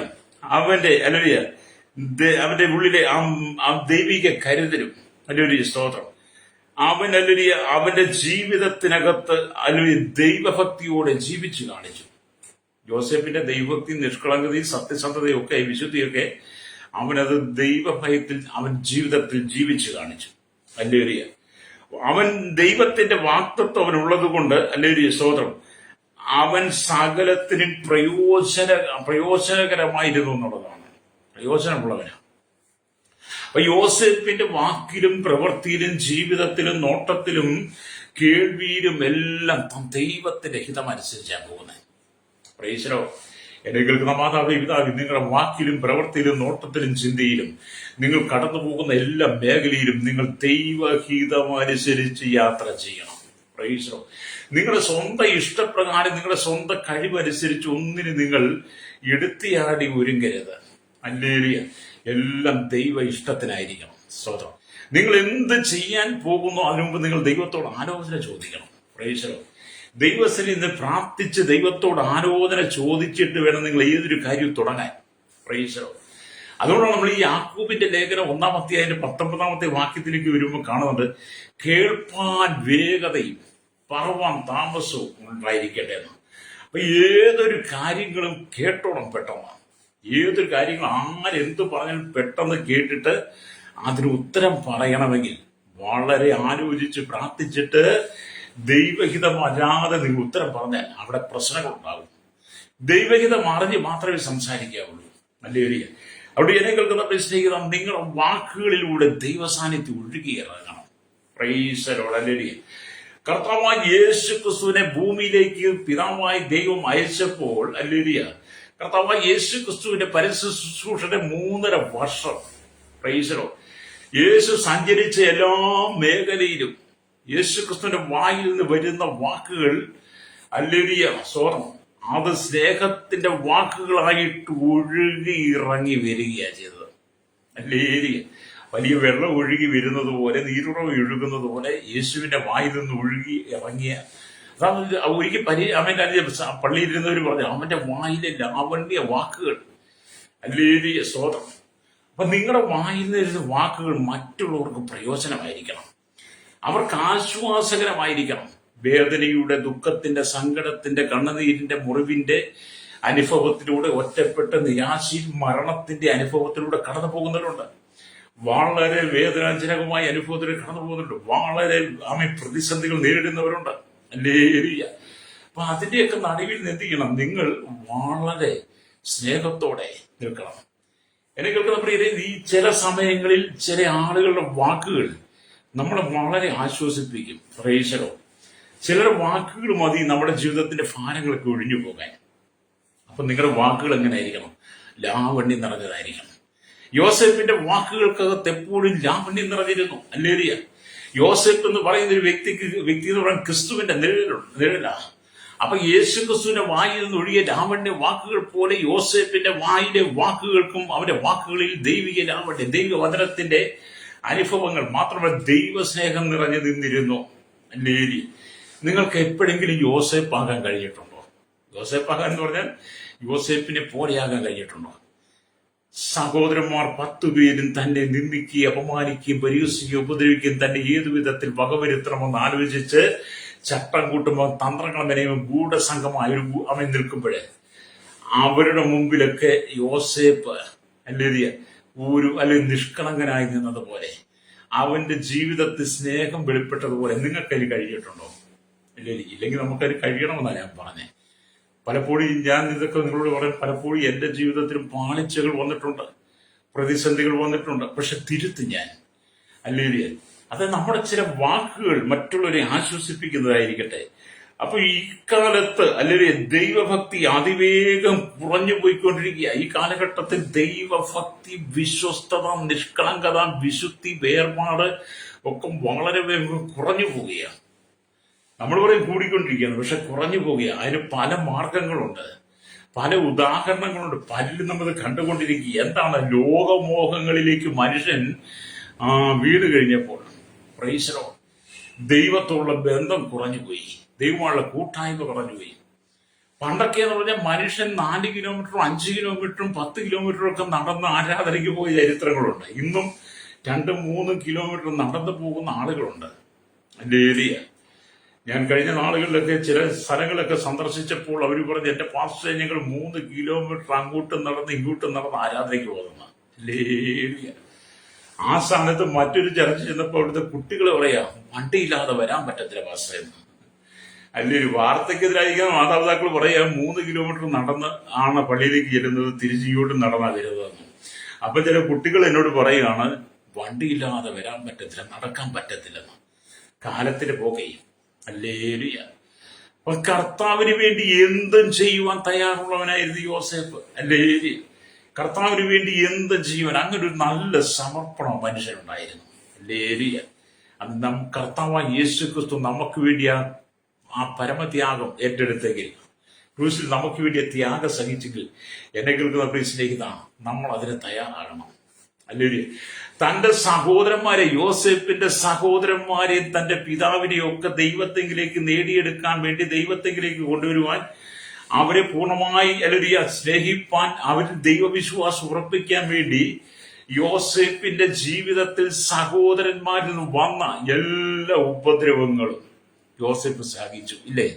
അവന്റെ ഉള്ളിലെ ആ ദൈവിക കരുതലും ഹല്ലേലൂയ സ്തോത്രം ഹല്ലേലൂയ അവന്റെ ജീവിതത്തിനകത്ത് ഹല്ലേലൂയ ദൈവഭക്തിയോടെ ജീവിച്ചു കാണിച്ചു. യോസേപ്പിന്റെ ദൈവഭക്തി, നിഷ്കളങ്കതയും സത്യസന്ധതയും ഒക്കെ, വിശുദ്ധിയൊക്കെ അവനത് ദൈവഭയത്തിൽ അവൻ ജീവിതത്തിൽ ജീവിച്ചു കാണിച്ചു. ഹല്ലേലൂയ. അവൻ ദൈവത്തിന്റെ വാക്തത്വം അവനുള്ളത് കൊണ്ട് ഹല്ലേലൂയ സ്തോത്രം അവൻ സകലത്തിനും പ്രയോജനകരമായിരുന്നു എന്നുള്ളതാണ്. പ്രയോജനമുള്ളവനാണ്. അപ്പൊ യോസേപ്പിന്റെ വാക്കിലും പ്രവൃത്തിയിലും ജീവിതത്തിലും നോട്ടത്തിലും കേൾവിയിലും എല്ലാം ദൈവത്തിന്റെ ഹിതമനുസരിച്ചാണ് പോകുന്നത്. പ്രൈസലോ. എന്നെ കേൾക്കുന്ന മാതാവേ, പിതാവേ, നിങ്ങളുടെ വാക്കിലും പ്രവൃത്തിയിലും നോട്ടത്തിലും ചിന്തയിലും നിങ്ങൾ കടന്നു പോകുന്ന എല്ലാ മേഖലയിലും നിങ്ങൾ ദൈവഹിതമനുസരിച്ച് യാത്ര ചെയ്യണം. പ്രൈസലോ. നിങ്ങളുടെ സ്വന്തം ഇഷ്ടപ്രകാരം, നിങ്ങളുടെ സ്വന്തം കഴിവനുസരിച്ച് ഒന്നിന് നിങ്ങൾ എടുത്തിയാടി ഒരുങ്ങരുത്. ഹല്ലേലൂയ. എല്ലാം ദൈവ ഇഷ്ടത്തിനായിരിക്കണം. സ്തോത്രം. നിങ്ങൾ എന്ത് ചെയ്യാൻ പോകുന്നു അതിനു മുമ്പ് നിങ്ങൾ ദൈവത്തോട് ആലോചന ചോദിക്കണം. പ്രൈസലോ. ദൈവത്തിൽ നിന്ന് പ്രാർത്ഥിച്ച് ദൈവത്തോട് ആലോചന ചോദിച്ചിട്ട് വേണം നിങ്ങൾ ഏതൊരു കാര്യവും തുടങ്ങാൻ. പ്രൈസലോ. അതുകൊണ്ടാണ് നമ്മൾ ഈ യാക്കോബിന്റെ ലേഖനം 1-ാം അധ്യായത്തിന്റെ 19-ാമത്തെ വാക്യത്തിലേക്ക് വരുമ്പോൾ കാണുന്നുണ്ട്, കേൾപ്പാൻ വേഗതയും പറവാൻ താമസവും ഉണ്ടായിരിക്കട്ടെ എന്ന്. അപ്പൊ ഏതൊരു കാര്യങ്ങളും കേട്ടോണം പെട്ടെന്ന്. ഏതൊരു കാര്യങ്ങൾ ആരെന്ത് പറഞ്ഞാലും പെട്ടെന്ന് കേട്ടിട്ട് അതിന് ഉത്തരം പറയണമെങ്കിൽ വളരെ ആലോചിച്ച് പ്രാർത്ഥിച്ചിട്ട് ദൈവഹിതമല്ലാതെ നിങ്ങൾ ഉത്തരം പറഞ്ഞാൽ അവിടെ പ്രശ്നങ്ങൾ ഉണ്ടാകും. ദൈവഹിതം അറിഞ്ഞ് മാത്രമേ സംസാരിക്കാവുള്ളൂ. ഹല്ലേലൂയ. അവിടെ എന്നെ കേൾക്കുന്ന സ്നേഹിതം, നിങ്ങളുടെ വാക്കുകളിലൂടെ ദൈവസാന്നിധ്യം ഒഴുകിയിറങ്ങണം. Praise the Lord. ഹല്ലേലൂയ. കർത്താവായ യേശു ക്രിസ്തുവിനെ ഭൂമിയിലേക്ക് പിതാവായ ദൈവം അയച്ചപ്പോൾ ഹല്ലേലൂയ കർത്താവായ യേശു ക്രിസ്തുവിന്റെ പരിശുശ്രൂഷയുടെ 3.5 വർഷം പ്രൈസ് ദി ലോർഡ് യേശു സഞ്ചരിച്ച എല്ലാ മേഖലയിലും യേശു ക്രിസ്തുവിന്റെ വായിൽ നിന്ന് വരുന്ന വാക്കുകൾ ഹല്ലേലൂയ സ്വരം അത് സ്നേഹത്തിന്റെ വാക്കുകളായിട്ട് ഒഴുകി ഇറങ്ങി വരികയാണ് ചെയ്തത്. ഹല്ലേലൂയ. വലിയ വെള്ളം ഒഴുകി വരുന്നത് പോലെ, നീരുറവ് ഒഴുകുന്നത് പോലെ യേശുവിന്റെ വായിൽ നിന്ന് ഒഴുകി ഇറങ്ങിയ അതാണ്. ഒരിക്കൽ അവന്റെ പള്ളിയിലിരുന്നവർ പറഞ്ഞു അവന്റെ വായിലെ ലാവണ്യ വാക്കുകൾ. ഹല്ലേലൂയ സ്തോത്രം. അപ്പൊ നിങ്ങളുടെ വായിൽ നിന്ന് വാക്കുകൾ മറ്റുള്ളവർക്ക് പ്രയോജനമായിരിക്കണം, അവർക്ക് ആശ്വാസകരമായിരിക്കണം. വേദനയുടെ, ദുഃഖത്തിന്റെ, സങ്കടത്തിന്റെ, കണ്ണുനീരിന്റെ, മുറിവിന്റെ അനുഭവത്തിലൂടെ, ഒറ്റപ്പെട്ട നിരാശയിൽ മരണത്തിന്റെ അനുഭവത്തിലൂടെ കടന്നു പോകുന്നവരുണ്ട്. വളരെ വേദനാജനകമായ അനുഭവത്തിൽ കടന്നു പോകുന്നുണ്ട്. വളരെ പ്രതിസന്ധികൾ നേരിടുന്നവരുണ്ട്. ഹല്ലേലൂയ. അപ്പൊ അതിന്റെയൊക്കെ നടുവിൽ എന്ത് ചെയ്യണം? നിങ്ങൾ വളരെ സ്നേഹത്തോടെ നിൽക്കണം. എന്നെ കേൾക്കുന്ന പ്രിയരെ, ഈ ചില സമയങ്ങളിൽ ചില ആളുകളുടെ വാക്കുകൾ നമ്മളെ വളരെ ആശ്വസിപ്പിക്കും. പ്രേക്ഷകോ, ചിലരുടെ വാക്കുകൾ മതി നമ്മുടെ ജീവിതത്തിന്റെ ഭാരങ്ങളൊക്കെ ഒഴിഞ്ഞു പോകാൻ. അപ്പൊ നിങ്ങളുടെ വാക്കുകൾ എങ്ങനെയായിരിക്കണം? ലാവണ്യം നിറഞ്ഞതായിരിക്കണം. യോസേപ്പിന്റെ വാക്കുകൾക്കകത്ത് എപ്പോഴും ലാവണ്യം നിറഞ്ഞിരുന്നു. ഹല്ലേലൂയ. യോസേപ്പ് എന്ന് പറയുന്ന ഒരു വ്യക്തി എന്ന് പറയാൻ ക്രിസ്തുവിന്റെ നിഴലാ. അപ്പൊ യേശു ക്രിസ്തുവിന്റെ വായിൽ നിന്ന് ഒഴിയ ലാവണ്യ വാക്കുകൾ പോലെ യോസേപ്പിന്റെ വായിലെ വാക്കുകൾക്കും അവന്റെ വാക്കുകളിൽ ദൈവിക ലാവണ്യം, ദൈവവചനത്തിന്റെ അനുഭവങ്ങൾ മാത്രമല്ല ദൈവസ്നേഹം നിറഞ്ഞു നിന്നിരുന്നു. ഹല്ലേലൂയ. നിങ്ങൾക്ക് എപ്പോഴെങ്കിലും യോസേപ്പാകാൻ കഴിഞ്ഞിട്ടുണ്ടോ? യോസേപ്പാകാൻ എന്ന് പറഞ്ഞാൽ യോസേപ്പിനെ പോലെയാകാൻ കഴിഞ്ഞിട്ടുണ്ടോ? സഹോദരന്മാർ 10 പേരും തന്നെ നിന്ദിക്കുകയും അപമാനിക്കുകയും പരിഹസിക്കുകയും ഉപദ്രവിക്കുകയും തന്നെ ഏതു വിധത്തിൽ വകവരുത്തണമെന്ന് ആലോചിച്ച് ചട്ടം കൂട്ടുമ്പോൾ തന്ത്രങ്ങളും വിനയും ഗൂഢസംഘമായ അവൻ നിൽക്കുമ്പോഴേ അവരുടെ മുമ്പിലൊക്കെ യോസേപ്പ് അല്ലെങ്കിൽ നിഷ്കളങ്കനായി നിന്നതുപോലെ അവന്റെ ജീവിതത്തിൽ സ്നേഹം വെളിപ്പെട്ടതുപോലെ നിങ്ങൾക്കതിൽ കഴിഞ്ഞിട്ടുണ്ടോ? ഇല്ലെങ്കിൽ നമുക്കതിൽ കഴിയണമെന്നാണ് ഞാൻ പറഞ്ഞത്. പലപ്പോഴും ഞാൻ ഇതൊക്കെ നിങ്ങളോട് പറയാം, പലപ്പോഴും എന്റെ ജീവിതത്തിൽ പാളിച്ചകൾ വന്നിട്ടുണ്ട്, പ്രതിസന്ധികൾ വന്നിട്ടുണ്ട്. പക്ഷെ തിരുത്തും ഞാൻ. ഹല്ലേലൂയ. അത് നമ്മുടെ ചില വാക്കുകൾ മറ്റുള്ളവരെ ആശ്വസിപ്പിക്കുന്നതായിരിക്കട്ടെ. അപ്പൊ ഇക്കാലത്ത് അല്ലെങ്കിൽ ദൈവഭക്തി അതിവേഗം കുറഞ്ഞു പോയിക്കൊണ്ടിരിക്കുക. ഈ കാലഘട്ടത്തിൽ ദൈവഭക്തി, വിശ്വസ്തത, നിഷ്കളങ്കത, വിശുദ്ധി, വേർപാട് ഒക്കെ വളരെ വേഗം കുറഞ്ഞു പോവുകയാണ്. നമ്മൾ പറയും കൂടിക്കൊണ്ടിരിക്കുകയാണ്, പക്ഷെ കുറഞ്ഞു പോവുകയാണ്. അതിന് പല മാർഗങ്ങളുണ്ട്, പല ഉദാഹരണങ്ങളുണ്ട്, പലരും നമ്മൾ കണ്ടുകൊണ്ടിരിക്കുക. എന്താണ്? ലോകമോഹങ്ങളിലേക്ക് മനുഷ്യൻ വീട് കഴിഞ്ഞപ്പോൾ പ്രൈസലോ ദൈവത്തോടുള്ള ബന്ധം കുറഞ്ഞുപോയി, ദൈവമുള്ള കൂട്ടായ്മ കുറഞ്ഞുപോയി. പണ്ടൊക്കെ എന്ന് പറഞ്ഞാൽ മനുഷ്യൻ 4 കിലോമീറ്ററും 5 കിലോമീറ്ററും 10 കിലോമീറ്ററും ഒക്കെ നടന്ന് ആരാധനയ്ക്ക് പോയ ചരിത്രങ്ങളുണ്ട്. ഇന്നും 2-3 കിലോമീറ്റർ നടന്നു പോകുന്ന ആളുകളുണ്ട്. എൻ്റെ ഏരിയ ഞാൻ കഴിഞ്ഞ നാളുകളിലൊക്കെ ചില സ്ഥലങ്ങളൊക്കെ സന്ദർശിച്ചപ്പോൾ അവർ പറഞ്ഞു, എന്റെ പാസ്റ്ററെ ഞങ്ങൾ 3 കിലോമീറ്റർ അങ്ങോട്ടും നടന്ന് ഇങ്ങോട്ടും നടന്ന് ആരാധനയ്ക്ക് പോകുന്ന ലേരിയ. ആ സ്ഥാനത്ത് മറ്റൊരു ചർച്ച ചെന്നപ്പോൾ അവിടുത്തെ കുട്ടികൾ പറയാ, വണ്ടിയില്ലാതെ വരാൻ പറ്റത്തില്ല പാസ്റ്ററെ എന്ന്. ഒരു വാർത്തക്കെതിരായിരിക്കാൻ മാതാപിതാക്കൾ പറയാ 3 കിലോമീറ്റർ നടന്ന് ആണ് പള്ളിയിലേക്ക് ചെല്ലുന്നത്, തിരിച്ചിങ്ങോട്ടും നടന്നാ വരുന്നതെന്ന്. അപ്പൊ ചില കുട്ടികൾ എന്നോട് പറയുകയാണ്, വണ്ടിയില്ലാതെ വരാൻ പറ്റത്തില്ല, നടക്കാൻ പറ്റത്തില്ലെന്ന്. കാലത്തിന്റെ പോകെ. ഹല്ലേലൂയ. അപ്പൊ കർത്താവിന് വേണ്ടി എന്തും ചെയ്യുവാൻ തയ്യാറുള്ളവനായിരുന്നു യോസേപ്പ്. ഹല്ലേലൂയ. കർത്താവിന് വേണ്ടി എന്തും ചെയ്യുവാൻ അങ്ങനെ ഒരു നല്ല സമർപ്പണം മനുഷ്യനുണ്ടായിരുന്നു. ഹല്ലേലൂയ. അത് കർത്താവായ യേശു ക്രിസ്തു നമുക്ക് വേണ്ടി ആ പരമത്യാഗം ഏറ്റെടുത്തെങ്കിൽ, ക്രൂശിൽ നമുക്ക് വേണ്ടി ത്യാഗം സഹിച്ചെങ്കിൽ, എന്നെ കേൾക്കുന്ന പ്രിയ സ്നേഹിത, നമ്മൾ അതിന് തയ്യാറാകണം. ഹല്ലേലൂയ. തന്റെ സഹോദരന്മാരെ, യോസേപ്പിന്റെ സഹോദരന്മാരെയും തന്റെ പിതാവിനെയും ഒക്കെ ദൈവത്തെങ്കിലേക്ക് നേടിയെടുക്കാൻ വേണ്ടി, ദൈവത്തെങ്കിലേക്ക് കൊണ്ടുവരുവാൻ, അവരെ പൂർണ്ണമായി ഹല്ലേലൂയ സ്നേഹിപ്പാൻ, അവരിൽ ദൈവവിശ്വാസം ഉറപ്പിക്കാൻ വേണ്ടി യോസേപ്പിന്റെ ജീവിതത്തിൽ സഹോദരന്മാരിൽ നിന്ന് വന്ന എല്ലാ ഉപദ്രവങ്ങളും യോസേപ്പ് സഹിച്ചു. ഇല്ലേ?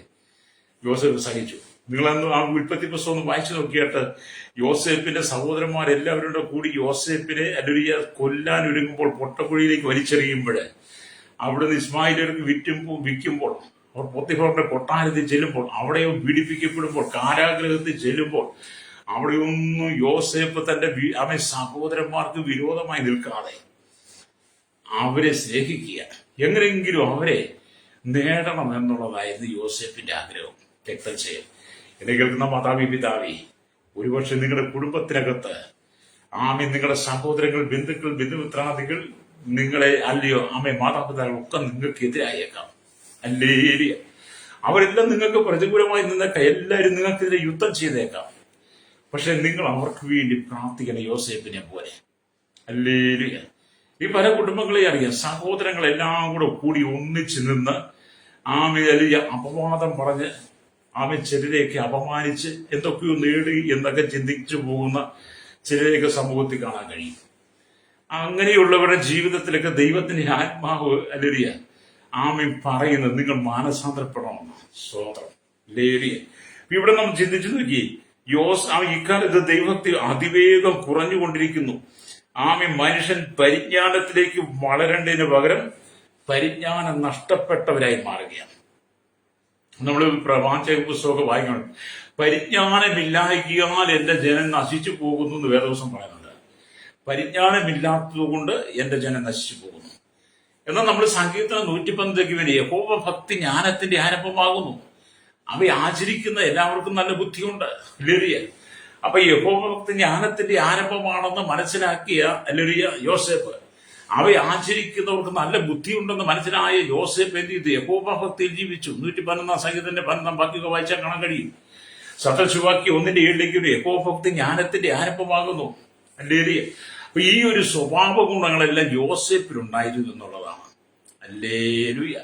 യോസേപ്പ് സഹിച്ചു. നിങ്ങളന്ന് ആ ഉൽപ്പത്തി പുസ്തകം ഒന്ന് വായിച്ചു നോക്കിയിട്ട് യോസേപ്പിന്റെ സഹോദരന്മാരെല്ലാവരുടെ കൂടി യോസേപ്പിനെ ഹല്ലേലൂയ കൊല്ലാൻ ഒരുങ്ങുമ്പോൾ, പൊട്ടക്കുഴിയിലേക്ക് വലിച്ചെറിയുമ്പോൾ, അവിടുന്ന് ഇസ്മായിലേക്ക് വിൽക്കുമ്പോൾ, അവർ പോത്തിഫറിന്റെ കൊട്ടാരത്തിൽ ചെല്ലുമ്പോൾ, അവിടെ പീഡിപ്പിക്കപ്പെടുമ്പോൾ, കാരാഗ്രഹത്തിൽ ചെല്ലുമ്പോൾ, അവിടെയൊന്നും യോസേപ്പ് തന്റെ അവൻ സഹോദരന്മാർക്ക് വിരോധമായി നിൽക്കാതെ അവരെ സ്നേഹിക്കുക, എങ്ങനെയെങ്കിലും അവരെ നേടണം എന്നുള്ളതായിരുന്നു യോസേപ്പിന്റെ ആഗ്രഹം. രക്തം ചെയ്യും. എന്നെ കേൾക്കുന്ന മാതാവി, പിതാവി, ഒരുപക്ഷെ നിങ്ങളുടെ കുടുംബത്തിനകത്ത് നിങ്ങളുടെ സഹോദരങ്ങൾ, ബന്ധുക്കൾ, ബന്ധുമിത്രാദികൾ നിങ്ങളെ അല്ലയോ മാതാപിതാക്കളൊക്കെ നിങ്ങൾക്ക് എതിരായേക്കാം. അല്ലേരിയ അവരെല്ലാം നിങ്ങൾക്ക് പ്രതികൂലമായി നിന്നേക്കാം. എല്ലാവരും നിങ്ങൾക്കെതിരെ യുദ്ധം ചെയ്തേക്കാം. പക്ഷെ നിങ്ങൾ അവർക്ക് വേണ്ടി പ്രാർത്ഥിക്കണം, യോസേപ്പിനെ പോലെ. അല്ലേരിയ ഈ പല കുടുംബങ്ങളെ അറിയാം, സഹോദരങ്ങളെല്ലാം കൂടി ഒന്നിച്ചു നിന്ന് വലിയ അപവാദം പറഞ്ഞ് ചിലരെയൊക്കെ അപമാനിച്ച് എന്തൊക്കെയോ നേടി എന്നൊക്കെ ചിന്തിച്ചു പോകുന്ന ചിലരെയൊക്കെ സമൂഹത്തിൽ കാണാൻ കഴിയും. അങ്ങനെയുള്ളവരുടെ ജീവിതത്തിലൊക്കെ ദൈവത്തിന്റെ ആത്മാവ് അല്ലേരിയ പറയുന്നത് നിങ്ങൾ മാനസാന്തരപ്പെടണമെന്ന്. സ്വതന്ത്രം ലേരിയ ഇവിടെ നമ്മൾ ചിന്തിച്ചു നോക്കി, ഇക്കാലത്ത് ദൈവത്തിൽ അതിവേഗം കുറഞ്ഞുകൊണ്ടിരിക്കുന്നു. മനുഷ്യൻ പരിജ്ഞാനത്തിലേക്ക് വളരേണ്ടതിന് പകരം പരിജ്ഞാനം നഷ്ടപ്പെട്ടവരായി മാറുകയാണ്. നമ്മൾ പ്രവാചക പുസ്തകമൊക്കെ വായിക്കണം. പരിജ്ഞാനമില്ലായ്കയാൽ എന്റെ ജനം നശിച്ചു പോകുന്നു എന്ന് വേദവസം പറയുന്നുണ്ട്. പരിജ്ഞാനമില്ലാത്തത് കൊണ്ട് എന്റെ ജനം നശിച്ചു പോകുന്നു. എന്നാൽ നമ്മൾ സങ്കീർത്തനം 110 വേണ്ടി യഹോവ ഭക്തി ജ്ഞാനത്തിന്റെ ആരംഭമാകുന്നു. ആചരിക്കുന്ന എല്ലാവർക്കും നല്ല ബുദ്ധിയുണ്ട്. ലേറിയ അപ്പൊ യഹോവ ഭക്തി ജ്ഞാനത്തിന്റെ ആരംഭമാണെന്ന് മനസ്സിലാക്കിയ അല്ലേറിയ യോസേപ്പ്, ആചരിക്കുന്നവർക്ക് നല്ല ബുദ്ധിയുണ്ടെന്ന് മനസ്സിലായ യോസേപ്പ് എന്ത് ചെയ്തു? യഹോവ ഭക്തിയിൽ ജീവിച്ചു. 111 സംഗീതത്തിന്റെ 12 വാക്യമൊക്കെ വായിച്ചാൽ കാണാൻ കഴിയും. സതശുവാക്യം 1:7 യഹോവ ഭക്തി ജ്ഞാനത്തിന്റെ ആരംഭമാകുന്നു. അല്ലേറിയ അപ്പൊ ഈ ഒരു സ്വഭാവ ഗുണങ്ങളെല്ലാം യോസേപ്പിലുണ്ടായിരുന്നു എന്നുള്ളതാണ്. അല്ലേലൂയ.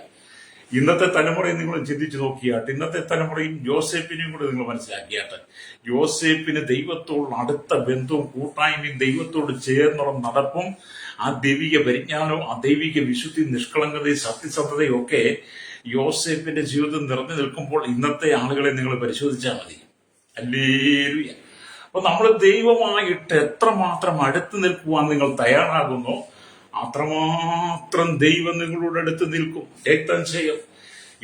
ഇന്നത്തെ തലമുറയിൽ നിങ്ങൾ ചിന്തിച്ചു നോക്കിയാട്ട്, ഇന്നത്തെ തലമുറയും യോസേപ്പിനെയും കൂടെ നിങ്ങൾ മനസ്സിലാക്കിയാട്ട്, യോസേപ്പിന് ദൈവത്തോടുള്ള അടുത്ത ബന്ധവും കൂട്ടായ്മയും ദൈവത്തോട് ചേർന്നുള്ള നടപ്പും ആ ദൈവിക പരിജ്ഞാനവും ആ ദൈവിക വിശുദ്ധി, നിഷ്കളങ്കതയും സത്യസന്ധതയും ഒക്കെ യോസേപ്പിന്റെ ജീവിതം നിറഞ്ഞു നിൽക്കുമ്പോൾ ഇന്നത്തെ ആളുകളെ നിങ്ങൾ പരിശോധിച്ചാൽ മതി. അല്ലേലൂയ. അപ്പൊ നമ്മൾ ദൈവമായിട്ട് എത്രമാത്രം അടുത്ത് നിൽക്കുവാൻ നിങ്ങൾ തയ്യാറാകുന്നോ അത്രമാത്രം ദൈവം നിങ്ങളോട് അടുത്ത് നിൽക്കും. രക്തം ചെയ്യും.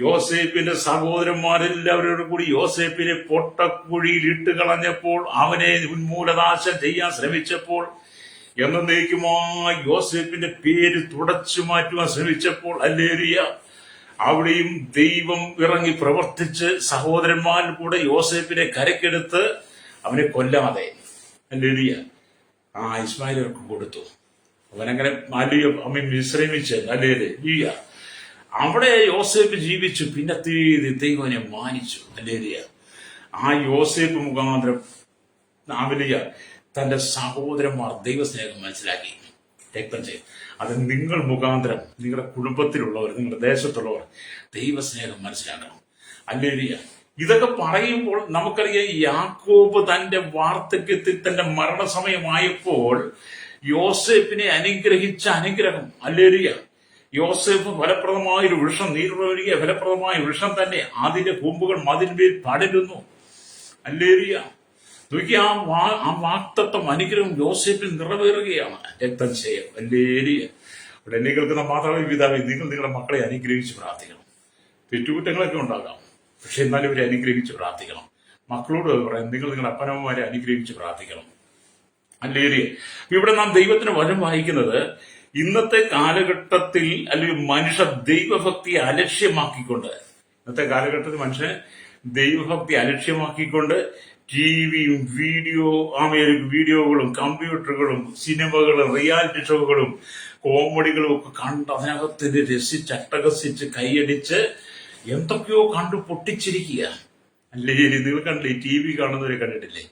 യോസേപ്പിന്റെ സഹോദരന്മാരെല്ലാവരോടും കൂടി യോസേപ്പിനെ പൊട്ടക്കുഴിയിൽ ഇട്ട് കളഞ്ഞപ്പോൾ, അവനെ ഉന്മൂലനാശം ചെയ്യാൻ ശ്രമിച്ചപ്പോൾ, എന്നേക്കുമായി യോസേപ്പിന്റെ പേര് തുടച്ചു മാറ്റുവാൻ ശ്രമിച്ചപ്പോൾ, അല്ലേലൂയ, അവിടെയും ദൈവം ഇറങ്ങി പ്രവർത്തിച്ച് സഹോദരന്മാരിൽ കൂടെ യോസേപ്പിനെ കരക്കെടുത്ത് അവനെ കൊല്ലാതെ അല്ലേലൂയ ഇസ്മായിലർക്ക് കൊടുത്തു. അവനങ്ങനെ വിശ്രമിച്ച് അല്ലേലൂയ അവിടെ യോസേപ്പ് ജീവിച്ചു. പിന്നത്തെ ദൈവനെ മാനിച്ചു. അല്ലേലൂയ യോസേപ്പ് മുഖാന്തരം തന്റെ സഹോദരന്മാർ ദൈവസ്നേഹം മനസ്സിലാക്കി. രക്തം ചെയ്യും. അത് നിങ്ങൾ മുഖാന്തരം നിങ്ങളുടെ കുടുംബത്തിലുള്ളവർ, നിങ്ങളുടെ ദേശത്തുള്ളവർ ദൈവസ്നേഹം മനസ്സിലാക്കണം. അല്ലേലൂയ. ഇതൊക്കെ പറയുമ്പോൾ നമുക്കറിയാം, യാക്കോബ് തന്റെ വാർദ്ധക്യത്തിൽ തന്റെ മരണസമയമായപ്പോൾ യോസേപ്പിനെ അനുഗ്രഹിച്ച അനുഗ്രഹം. അല്ലേലൂയ. യോസേഫ് ഫലപ്രദമായൊരു വൃക്ഷം, നീരൊഴുകിയ ഫലപ്രദമായ വൃക്ഷം തന്നെ. അതിന്റെ കൊമ്പുകൾ മതിന്മേൽ പടരുന്നു. അല്ലേലൂയ. നോക്കി ആ വാക്തത്വം, അനുഗ്രഹം യോസേപ്പിൽ നിറവേറുകയാണ്. രക്തം ചെയ്യും. അല്ലേലൂയ. ഇവിടെ എന്നെ കേൾക്കുന്ന മാതാവേ, പിതാവേ, നിങ്ങൾ നിങ്ങളുടെ മക്കളെ അനുഗ്രഹിച്ച് പ്രാർത്ഥിക്കണം. തെറ്റുകുറ്റങ്ങളൊക്കെ ഉണ്ടാകാം, പക്ഷെ എന്നാലും ഇവരെ അനുഗ്രഹിച്ച് പ്രാർത്ഥിക്കണം. മക്കളോട് പറയാം, നിങ്ങൾ നിങ്ങളുടെ അപ്പനമ്മമാരെ അനുഗ്രഹിച്ച് പ്രാർത്ഥിക്കണം. അല്ലേലൂയ. ഇവിടെ നാം ദൈവത്തിന് വചനം വായിക്കുന്നത്, ഇന്നത്തെ കാലഘട്ടത്തിൽ അല്ലെങ്കിൽ മനുഷ്യ ദൈവഭക്തിയെ അലക്ഷ്യമാക്കിക്കൊണ്ട്, ഇന്നത്തെ കാലഘട്ടത്തിൽ മനുഷ്യൻ ദൈവഭക്തി അലക്ഷ്യമാക്കിക്കൊണ്ട് ടിവിയും വീഡിയോകളും കമ്പ്യൂട്ടറുകളും സിനിമകളും റിയാലിറ്റി ഷോകളും കോമഡികളും ഒക്കെ കണ്ട് അതിനകത്ത് രസിച്ചട്ടകസിച്ച് കൈയടിച്ച് എന്തൊക്കെയോ കണ്ടു പൊട്ടിച്ചിരിക്കുക. അല്ലേ? നിങ്ങൾ കണ്ടില്ലേ? TV കാണുന്നവരെ കണ്ടിട്ടില്ലേ?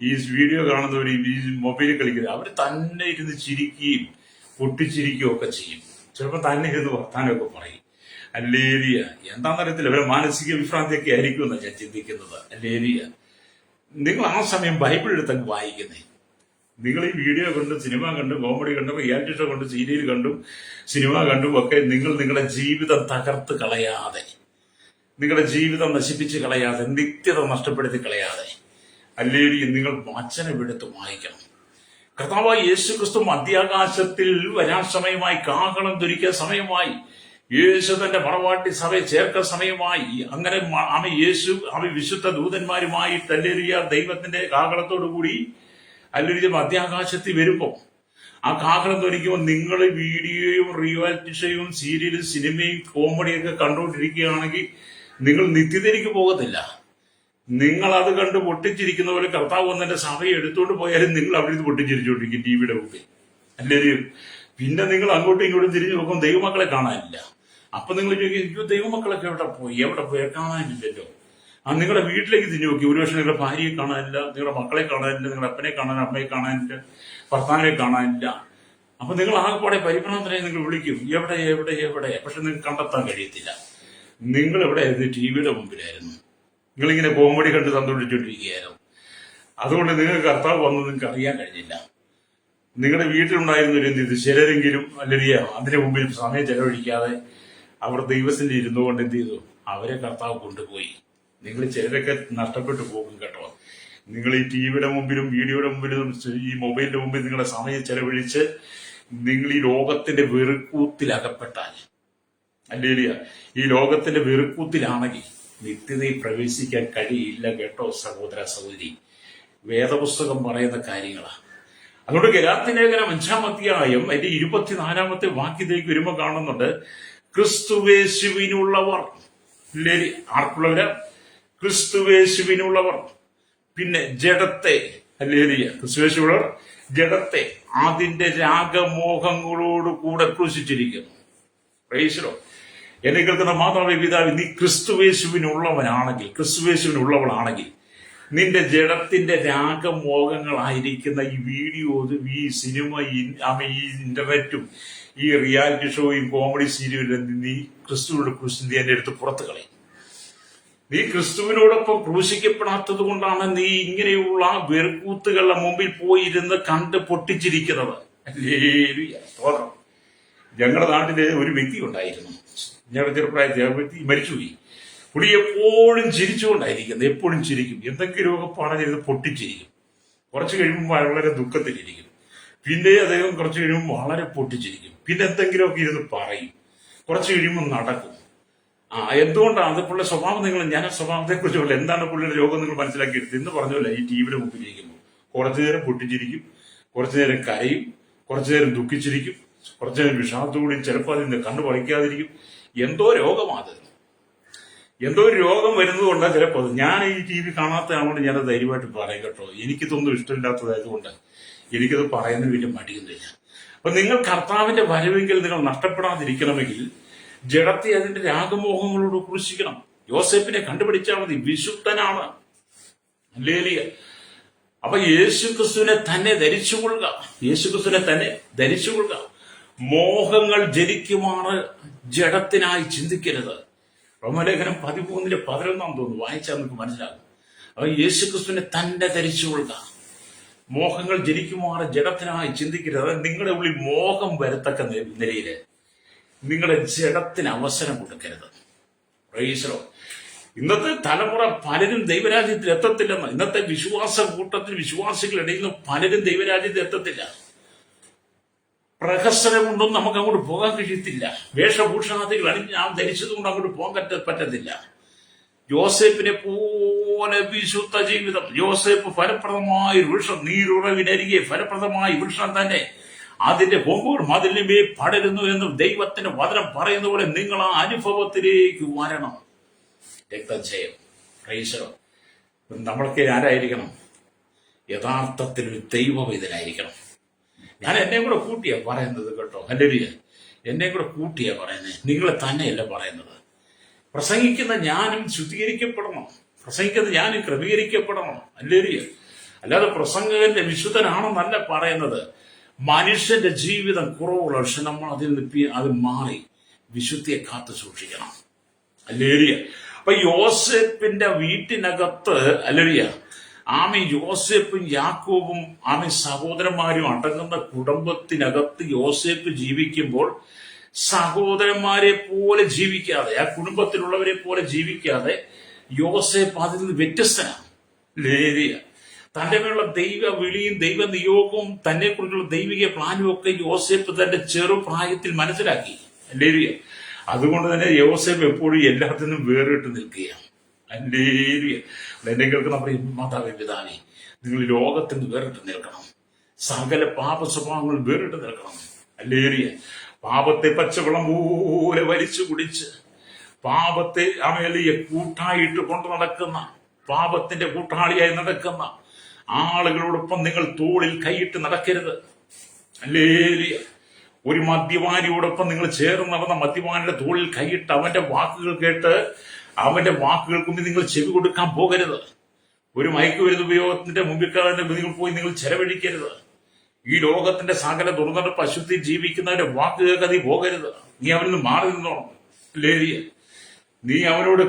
ഈ വീഡിയോ കാണുന്നവർ, ഈ മൊബൈൽ കളിക്കുന്നത്, അവർ തന്നെ ഇരുന്ന് ചിരിക്കുകയും പൊട്ടിച്ചിരിക്കുകയും ഒക്കെ ചെയ്യും. ചിലപ്പോൾ തന്നെ ഇരുന്ന് വർത്താനമൊക്കെ പറയും. അല്ലേലിയ. എന്താണെന്നറിയത്തില്ല, അവരെ മാനസിക വിഭ്രാന്തിയൊക്കെ ആയിരിക്കും എന്നാണ് ഞാൻ ചിന്തിക്കുന്നത്. അല്ലേലിയ. നിങ്ങൾ ആ സമയം ബൈബിൾ എടുത്തങ്ങ് വായിക്കുന്നേ. നിങ്ങൾ ഈ വീഡിയോ കണ്ടും സിനിമ കണ്ടും കോമഡി കണ്ടും റിയാലിറ്റി ഷോ കണ്ടും സീരിയൽ കണ്ടും സിനിമ കണ്ടും ഒക്കെ നിങ്ങൾ നിങ്ങളുടെ ജീവിതം തകർത്ത് കളയാതെ, നിങ്ങളുടെ ജീവിതം നശിപ്പിച്ച് കളയാതെ, നിത്യത നഷ്ടപ്പെടുത്തി കളയാതെ അല്ലേലൂയ നിങ്ങൾ വചനം എടുത്ത് വായിക്കണം. കർത്താവായ യേശുക്രിസ്തു മധ്യാകാശത്തിൽ വരാൻ സമയമായി, കാഹളം ധരിക്കാൻ സമയമായി, യേശു തന്റെ മറവാട്ടി സഭയെ ചേർക്കാൻ സമയമായി. അങ്ങനെ യേശു വിശുദ്ധ ദൂതന്മാരുമായി അല്ലേലൂയ ദൈവത്തിന്റെ കാഹളത്തോടു കൂടി അല്ലേലൂയ മധ്യാകാശത്തിൽ വരുമ്പോൾ, ആ കാഹളം ധരിക്കുമ്പോൾ നിങ്ങൾ വീഡിയോയും റിയാലിറ്റി ഷോയും സീരിയലും സിനിമയും കോമഡിയൊക്കെ കണ്ടുകൊണ്ടിരിക്കുകയാണെങ്കിൽ നിങ്ങൾ നിത്യതയിലേക്ക് പോകത്തില്ല. നിങ്ങൾ അത് കണ്ട് പൊട്ടിച്ചിരിക്കുന്ന പോലെ കർത്താവ് വന്നെ സഭയെ എടുത്തുകൊണ്ട് പോയാലും നിങ്ങൾ അവിടെ നിന്ന് പൊട്ടിച്ചിരിച്ചുകൊണ്ടിരിക്കും ടിവിയുടെ മുമ്പിൽ. അല്ലേലും പിന്നെ നിങ്ങൾ അങ്ങോട്ടും ഇങ്ങോട്ടും തിരിഞ്ഞു നോക്കും, ദൈവമക്കളെ കാണാനില്ല. അപ്പൊ നിങ്ങൾ ചോദിക്കും, ദൈവമക്കളൊക്കെ എവിടെ പോയി കാണാനില്ലല്ലോ. നിങ്ങളുടെ വീട്ടിലേക്ക് തിരിഞ്ഞു നോക്കി, ഒരുപക്ഷെ നിങ്ങളുടെ ഭാര്യയെ കാണാനില്ല, നിങ്ങളുടെ മക്കളെ കാണാനില്ല, നിങ്ങളുടെ അപ്പനെ കാണാനില്ല, അമ്മയെ കാണാനില്ല, ഭർത്താവിനെ കാണാനില്ല. അപ്പൊ നിങ്ങൾ ആകെപ്പാടെ പരിഭ്രാന്തരായി നിങ്ങൾ വിളിക്കും, എവിടെ എവിടെ എവിടെ. പക്ഷെ നിങ്ങൾക്ക് കണ്ടെത്താൻ കഴിയത്തില്ല. നിങ്ങൾ എവിടെയായിരുന്നു? ടിവിയുടെ മുമ്പിലായിരുന്നു. നിങ്ങളിങ്ങനെ കോമഡി കണ്ട് സന്തോഷിച്ചുകൊണ്ടിരിക്കുകയായിരുന്നു. അതുകൊണ്ട് നിങ്ങൾക്ക് കർത്താവ് വന്നത് നിങ്ങൾക്ക് അറിയാൻ കഴിഞ്ഞില്ല. നിങ്ങളുടെ വീട്ടിലുണ്ടായിരുന്നൊരു എന്ത് ചെയ്തു? ചിലരെങ്കിലും അല്ലെങ്കിൽ അതിന് മുമ്പിൽ സമയം ചെലവഴിക്കാതെ അവർ ദൈവത്തിന്റെ ഇരുന്നുകൊണ്ട് എന്ത് ചെയ്തു? അവരെ കർത്താവ് കൊണ്ടുപോയി. നിങ്ങൾ ചിലരൊക്കെ നഷ്ടപ്പെട്ടു പോകും കേട്ടോ. നിങ്ങൾ ഈ ടിവിയുടെ മുമ്പിലും വീഡിയോയുടെ മുമ്പിലും ഈ മൊബൈലിന്റെ മുമ്പിൽ നിങ്ങളുടെ സമയം ചെലവഴിച്ച് നിങ്ങൾ ഈ ലോകത്തിന്റെ വെറുക്കൂത്തിലകപ്പെട്ടാൽ, അല്ലേലിയ, ഈ ലോകത്തിന്റെ വെറുക്കൂത്തിലാണെങ്കിൽ നിത്യതയിൽ പ്രവേശിക്കാൻ കഴിയില്ല കേട്ടോ സഹോദര സഹോദരി. വേദപുസ്തകം പറയുന്ന കാര്യങ്ങളാണ്. അതുകൊണ്ട് ഗലാത്യലേഖനം 5-ാം അധ്യായം അതിന്റെ 24-ാമത്തെ വാക്യത്തിലേക്ക് വരുമ്പോൾ കാണുന്നുണ്ട്, ക്രിസ്തുവേശുവിനുള്ളവർ. ആർക്കുള്ളവരാ? ക്രിസ്തുവേശുവിനുള്ളവർ. പിന്നെ ജഡത്തെ, അല്ലേലിയ, ക്രിസ്തുവേശുള്ളവർ ജഡത്തെ അതിന്റെ രാഗമോഹങ്ങളോട് കൂടെ ക്രൂശിച്ചിരിക്കുന്നു. പ്രൈസലോ. എന്നെ കേൾക്കുന്ന മാതാവേ പിതാവേ, നീ ക്രിസ്തുവേശുവിനുള്ളവനാണെങ്കിൽ, ക്രിസ്തുവേശുവിനുള്ളവളാണെങ്കിൽ, നിന്റെ ജഡത്തിന്റെ രാഗമോഹങ്ങളായിരിക്കുന്ന ഈ വീഡിയോസും ഈ സിനിമ, ഈ ഇന്റർനെറ്റും ഈ റിയാലിറ്റി ഷോയും കോമഡി സീരിയലും നീ ക്രിസ്തുവിനോട് ക്രൂശിച്ച് എന്റെ അടുത്ത് പുറത്തു കളയും. നീ ക്രിസ്തുവിനോടൊപ്പം ക്രൂശിക്കപ്പെടാത്തത് കൊണ്ടാണ് നീ ഇങ്ങനെയുള്ള വെറുക്കൂത്തുകളുടെ മുമ്പിൽ പോയിരുന്ന് കണ്ട് പൊട്ടിച്ചിരിക്കുന്നത്. ഞങ്ങളുടെ നാട്ടില് ഒരു വ്യക്തി ഉണ്ടായിരുന്നു, ഞങ്ങളുടെ ചെറുപ്രായത്തിൽ. ആ വ്യക്തി മരിച്ചുപോയി. പുള്ളി എപ്പോഴും ചിരിച്ചുകൊണ്ടായിരിക്കുന്നത്, എപ്പോഴും ചിരിക്കും. എന്തെങ്കിലുമൊക്കെ പറഞ്ഞിരുന്ന് പൊട്ടിച്ചിരിക്കും. കുറച്ച് കഴിയുമ്പോൾ വളരെ ദുഃഖത്തിലിരിക്കും. പിന്നെ അദ്ദേഹം കുറച്ച് കഴിയുമ്പോൾ വളരെ പൊട്ടിച്ചിരിക്കും. പിന്നെ എന്തെങ്കിലുമൊക്കെ ഇരുന്ന് പറയും. കുറച്ച് കഴിയുമ്പോൾ നടക്കും. എന്തുകൊണ്ടാണ് അത്? പുള്ളിയുടെ സ്വഭാവം ഞാൻ ആ സ്വഭാവത്തെ കുറിച്ചുള്ള എന്താണ് പുള്ളിയുടെ രോഗം നിങ്ങൾ മനസ്സിലാക്കിയെടുത്ത് എന്ന് പറഞ്ഞല്ലോ. ഈ ടിവിയുടെ മുമ്പിലിരിക്കുമ്പോൾ കുറച്ചു നേരം പൊട്ടിച്ചിരിക്കും, കുറച്ചു നേരം കരയും, കുറച്ചു നേരം ദുഃഖിച്ചിരിക്കും, കുറച്ചു നേരം വിഷാദത്തോടും, ചിലപ്പോൾ അതിൽ നിന്ന് കണ്ണു പറിക്കാതിരിക്കും. എന്തോ രോഗമാത്, എന്തോ ഒരു രോഗം വരുന്നതുകൊണ്ടാണ് ചിലപ്പോൾ. ഞാൻ ഈ ടി വി കാണാത്തതായതുകൊണ്ട് ഞാനത് ധൈര്യമായിട്ട് പറയും കേട്ടോ. എനിക്കിതൊന്നും ഇഷ്ടമില്ലാത്തതായതുകൊണ്ട് എനിക്കത് പറയുന്നതിന് വലിയ മടിയൊന്നുമില്ല. അപ്പൊ നിങ്ങൾ കർത്താവിന്റെ വരവെങ്കിൽ നിങ്ങൾ നഷ്ടപ്പെടാതിരിക്കണമെങ്കിൽ ജഡത്തെ അതിന്റെ രാഗമോഹങ്ങളോട് ക്രൂശിക്കണം. യോസേപ്പിനെ കണ്ടുപിടിച്ചാൽ മതി, വിശുദ്ധനാണ്. ഹല്ലേലൂയ. അപ്പൊ യേശുക്രിസ്തുവിനെ തന്നെ ധരിച്ചുകൊള്ളുക, യേശുക്രിസ്തുവിനെ തന്നെ ധരിച്ചുകൊള്ളുക. മോഹങ്ങൾ ജനിക്കുമാണ്, ജഡത്തിനായി ചിന്തിക്കരുത്. റോമലേഖനം 13:11 തോന്നുന്നു, വായിച്ചാൽ നമുക്ക് മനസ്സിലാകും. അപ്പൊ യേശുക്രിസ്തുവിനെ തന്നെ ധരിച്ചുകൊള്ളുക. മോഹങ്ങൾ ജനിക്കുമാറ് ജഡത്തിനായി ചിന്തിക്കരുത്. അതായത് നിങ്ങളുടെ ഉള്ളിൽ മോഹം വരത്തക്ക നിലയില് നിങ്ങളുടെ ജഡത്തിന് അവസരം കൊടുക്കരുത്. പ്രൈസലോ. ഇന്നത്തെ തലമുറ പലരും ദൈവരാജ്യത്തിൽ എത്തത്തില്ലെന്ന്. ഇന്നത്തെ വിശ്വാസ കൂട്ടത്തിൽ വിശ്വാസികളിടയിൽ നിന്ന് പലരും ദൈവരാജ്യത്തിൽ എത്തത്തില്ല. പ്രഹസനം കൊണ്ടൊന്നും നമുക്ക് അങ്ങോട്ട് പോകാൻ കഴിയത്തില്ല. വേഷഭൂഷണാദികൾ നാം ധരിച്ചതുകൊണ്ട് അങ്ങോട്ട് പോകാൻ പറ്റത്തില്ല. യോസേപ്പിനെ പോലെ വിശുദ്ധ ജീവിതം. യോസേപ്പ് ഫലപ്രദമായ വൃക്ഷം, നീരുറവിനരികെ ഫലപ്രദമായ വൃക്ഷം തന്നെ അതിന്റെ കൊമ്പുകൾ മതിലിന്മേ പടരുന്നു എന്ന് ദൈവത്തിന്റെ വചനം പറയുന്ന പോലെ നിങ്ങൾ ആ അനുഭവത്തിലേക്ക് വരണം. രക്തജയം. പ്രൈസലോ. നമ്മളൊക്കെ ആരായിരിക്കണം? യഥാർത്ഥത്തിൽ ഒരു ദൈവവേദനായിരിക്കണം. ഞാൻ എന്നെ കൂടെ കൂട്ടിയാ പറയുന്നത് കേട്ടോ. ഹല്ലേലൂയ. എന്നെ കൂടെ കൂട്ടിയാ പറയുന്നത്, നിങ്ങളെ തന്നെയല്ല പറയുന്നത്. പ്രസംഗിക്കുന്ന ഞാനും ശുദ്ധീകരിക്കപ്പെടണം, പ്രസംഗിക്കുന്ന ഞാനും ക്രമീകരിക്കപ്പെടണം. ഹല്ലേലൂയ. അല്ലാതെ പ്രസംഗകന്റെ വിശുദ്ധനാണെന്നല്ല പറയുന്നത്. മനുഷ്യന്റെ ജീവിതം കുറവുള്ള, പക്ഷെ നമ്മൾ അതിൽ നിന്ന് അത് മാറി വിശുദ്ധിയെ കാത്തു സൂക്ഷിക്കണം. ഹല്ലേലൂയ. അപ്പൊ യോസേപ്പിന്റെ വീട്ടിനകത്ത്, ഹല്ലേലൂയ, യോസേപ്പും യാക്കോബും സഹോദരന്മാരും അടങ്ങുന്ന കുടുംബത്തിനകത്ത് യോസേപ്പ് ജീവിക്കുമ്പോൾ സഹോദരന്മാരെ പോലെ ജീവിക്കാതെ, ആ കുടുംബത്തിലുള്ളവരെ പോലെ ജീവിക്കാതെ യോസേപ്പ് അതിൽ നിന്ന് വ്യത്യസ്തനാണ്. ഹല്ലേലൂയ. തന്റെ മേലുള്ള ദൈവ വിളിയും ദൈവ നിയോഗവും തന്നെ കുറിച്ചുള്ള ദൈവിക പ്ലാനും ഒക്കെ യോസേപ്പ് തന്റെ ചെറുപ്രായത്തിൽ മനസ്സിലാക്കി. ഹല്ലേലൂയ. അതുകൊണ്ട് തന്നെ യോസേപ്പ് എപ്പോഴും എല്ലാത്തിൽ നിന്നും വേറിട്ട് നിൽക്കുകയാണ്. ഹല്ലേലൂയ. എന്നെ കേൾക്കുന്ന മാതാവേ പിതാവേ, നിങ്ങൾ ലോകത്തിൽ നിന്ന് വേറിട്ട് നിൽക്കണം. സകല പാപ സ്വഭാവങ്ങൾ വേറിട്ട് നിൽക്കണം. ഹല്ലേലൂയ. പാപത്തെ പച്ചവെള്ളം പോലെ വലിച്ചു കുടിച്ച് പാപത്തെ കൂട്ടായിട്ട് കൊണ്ടു നടക്കുന്ന, പാപത്തിന്റെ കൂട്ടാളിയായി നടക്കുന്ന ആളുകളോടൊപ്പം നിങ്ങൾ തോളിൽ കൈയിട്ട് നടക്കരുത്. ഹല്ലേലൂയ. ഒരു മദ്യപാനിയോടൊപ്പം നിങ്ങൾ ചേർന്ന് നടന്ന മദ്യപാനിയുടെ തോളിൽ കൈയിട്ട് അവന്റെ വാക്കുകൾ കേട്ട് അവന്റെ വാക്കുകൾക്ക് മുമ്പിൽ നിങ്ങൾ ചെവി കൊടുക്കാൻ പോകരുത്. ഒരു മയക്കുമരുന്ന് ഉപയോഗത്തിന്റെ മുമ്പിൽ നിങ്ങൾ പോയി നിങ്ങൾ ചെലവഴിക്കരുത്. ഈ ലോകത്തിന്റെ സകല ദുർനടപ്പ് അശുദ്ധി ജീവിക്കുന്നവന്റെ വാക്കുകൾക്ക് നീ പോകരുത്. നീ അവനിൽ നിന്ന് മാറി നിന്നോണം. ലേരിയ, നീ അവനോട്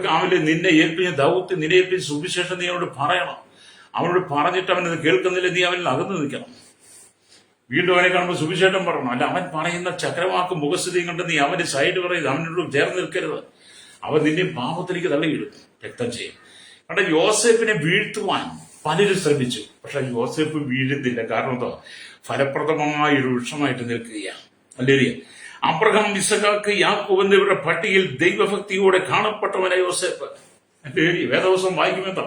നിന്നെ ഏൽപ്പിച്ച ദൗത്യം, നിന്നെ ഏൽപ്പിച്ച സുവിശേഷം നീ അവനോട് പറയണം. അവനോട് പറഞ്ഞിട്ട് അവനത് കേൾക്കുന്നില്ല, നീ അവനിൽ അകന്നു നിൽക്കണം. വീണ്ടും അവനെ കാണുമ്പോൾ സുവിശേഷം പറയണം. അല്ല, അവൻ പറയുന്ന ചക്രവാക്കും മുഖസ്ഥിതിയും കണ്ട് നീ അവന്റെ സൈഡ് പറയരുത്, അവനോട് ചേർന്ന് നിൽക്കരുത്. അവൻ നിന്നെ പാപത്തിലേക്ക് തള്ളിയിടും, രക്തം ചെയ്യും. കാരണം യോസേപ്പിനെ വീഴ്ത്തുവാൻ പലരും ശ്രമിച്ചു, പക്ഷെ യോസേപ്പ് വീഴുന്നില്ല. കാരണം എന്താ? ഫലപ്രദമായ ഒരു വൃക്ഷമായിട്ട് നിൽക്കുകയാണ്. അല്ലേ? അബ്രഹാം, ഇസഹാക്ക്, യാക്കോബ് എന്നിവരുടെ പട്ടികയിൽ ദൈവഭക്തിയോടെ കാണപ്പെട്ടവനായ യോസേപ്പ്. അല്ലേ? വേദവസം വായിക്കുമെന്താ?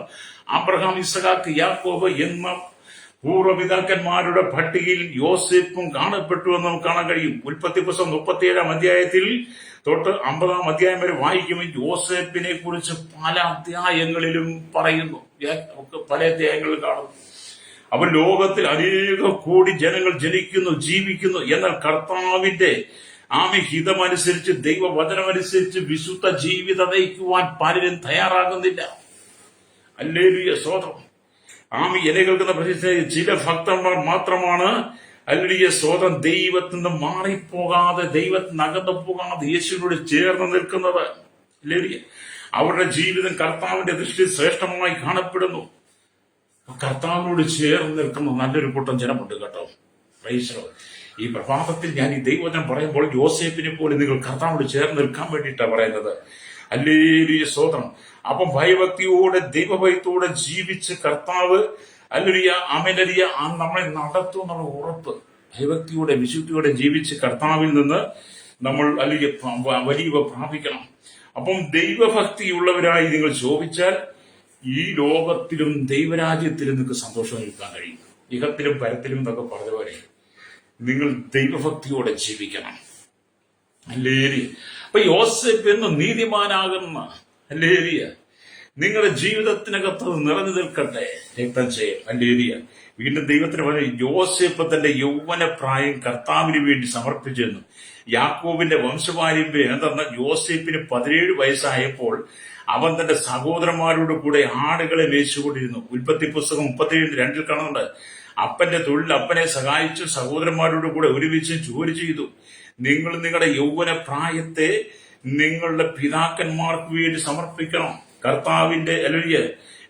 അബ്രഹാം, ഇസഹാക്ക്, യാക്കോബ് എന്ന പൂർവ്വപിതാക്കന്മാരുടെ പട്ടികയിൽ യോസേപ്പും കാണപ്പെട്ടു എന്ന് നമുക്ക് കാണാൻ കഴിയും. ഉൽപ്പത്തി പുസ്തകം 37 അധ്യായത്തിൽ തൊട്ട് 50 അധ്യായം വരെ വായിക്കുമ്പോൾ യോസേപ്പിനെ കുറിച്ച് പല അധ്യായങ്ങളിലും പറയുന്നു. പല അധ്യായങ്ങളിൽ കാണുന്നു. അവൻ ലോകത്തിൽ അനേക കോടി ജനങ്ങൾ ജനിക്കുന്നു, ജീവിക്കുന്നു. എന്നാൽ കർത്താവിന്റെ ഹിതമനുസരിച്ച്, ദൈവവചനമനുസരിച്ച് വിശുദ്ധ ജീവിതം നയിക്കുവാൻ പലരും തയ്യാറാകുന്നില്ല. ഹല്ലേലൂയ, സ്തോത്രം. ഇല കേൾക്കുന്ന പ്രദേശത്ത് ചില ഭക്തന്മാർ മാത്രമാണ് ഹല്ലേലൂയ, സ്തോത്രം, ദൈവത്തിൽ നിന്ന് മാറിപ്പോകാതെ, ദൈവത്തിന് അകന്നു പോകാതെ യേശുവിനോട് ചേർന്ന് നിൽക്കുന്നത്. ഹല്ലേലൂയ. അവരുടെ ജീവിതം കർത്താവിന്റെ ദൃഷ്ടിയിൽ ശ്രേഷ്ഠമായി കാണപ്പെടുന്നു. കർത്താവിനോട് ചേർന്ന് നിൽക്കുന്ന നല്ലൊരു കൂട്ടം ജനമുണ്ട് കേട്ടോ. Price the Lord. ഈ പ്രഭാതത്തിൽ ഞാൻ ഈ ദൈവവചനം പറയുമ്പോൾ യോസേപ്പിനെ പോലെ നിങ്ങൾ കർത്താവിനോട് ചേർന്ന് നിൽക്കാൻ വേണ്ടിയിട്ടാണ് പറയുന്നത്. ഹല്ലേലൂയ, സ്തോത്രം. അപ്പം ഭയഭക്തിയോടെ, ദൈവഭയത്തോടെ ജീവിച്ച് കർത്താവ് ഹല്ലേലൂയ അമേലരിയ നമ്മളെ നടത്തും എന്നുള്ള ഉറപ്പ്, ഭയഭക്തിയോടെ വിശുദ്ധിയോടെ ജീവിച്ച് കർത്താവിൽ നിന്ന് നമ്മൾ അല്ലെങ്കിൽ വലിയ പ്രാപിക്കണം. അപ്പം ദൈവഭക്തിയുള്ളവരായി നിങ്ങൾ ശോഭിച്ചാൽ ഈ ലോകത്തിലും ദൈവരാജ്യത്തിലും നിങ്ങൾക്ക് സന്തോഷം നൽകാൻ കഴിയും. ഇഹത്തിലും പരത്തിലും എന്നൊക്കെ പറഞ്ഞ നിങ്ങൾ ദൈവഭക്തിയോടെ ജീവിക്കണം. ഹല്ലേലൂയ. അപ്പൊ യോസേപ്പ് എന്ന് നീതിമാനാകുന്ന ഹല്ലേലൂയ നിങ്ങളുടെ ജീവിതത്തിനകത്ത് നിറഞ്ഞു നിൽക്കട്ടെ, രക്തം ചെയ്യും. ഹല്ലേലൂയ. വീണ്ടും ദൈവത്തിന് പറഞ്ഞു, യോസേപ്പ് തന്റെ യൗവന പ്രായം കർത്താവിന് വേണ്ടി സമർപ്പിച്ചിരുന്നു. യാക്കോബിന്റെ വംശപാരമ്പര്യം എന്തെന്നാൽ യോസേപ്പിന് 17 വയസ്സായപ്പോൾ അവൻ തന്റെ സഹോദരന്മാരോട് കൂടെ ആടുകളെ മേയിച്ചുകൊണ്ടിരുന്നു. ഉൽപ്പത്തി പുസ്തകം 37:2 കാണുന്നുണ്ട്. അപ്പന്റെ തൊഴിൽ അപ്പനെ സഹായിച്ചു, സഹോദരന്മാരോട് കൂടെ ഒരുമിച്ച് ജോലി ചെയ്തു. നിങ്ങൾ നിങ്ങളുടെ യൗവന പ്രായത്തെ നിങ്ങളുടെ പിതാക്കന്മാർക്ക് വേണ്ടി സമർപ്പിക്കണം. കർത്താവിന്റെ ഹല്ലേലൂയ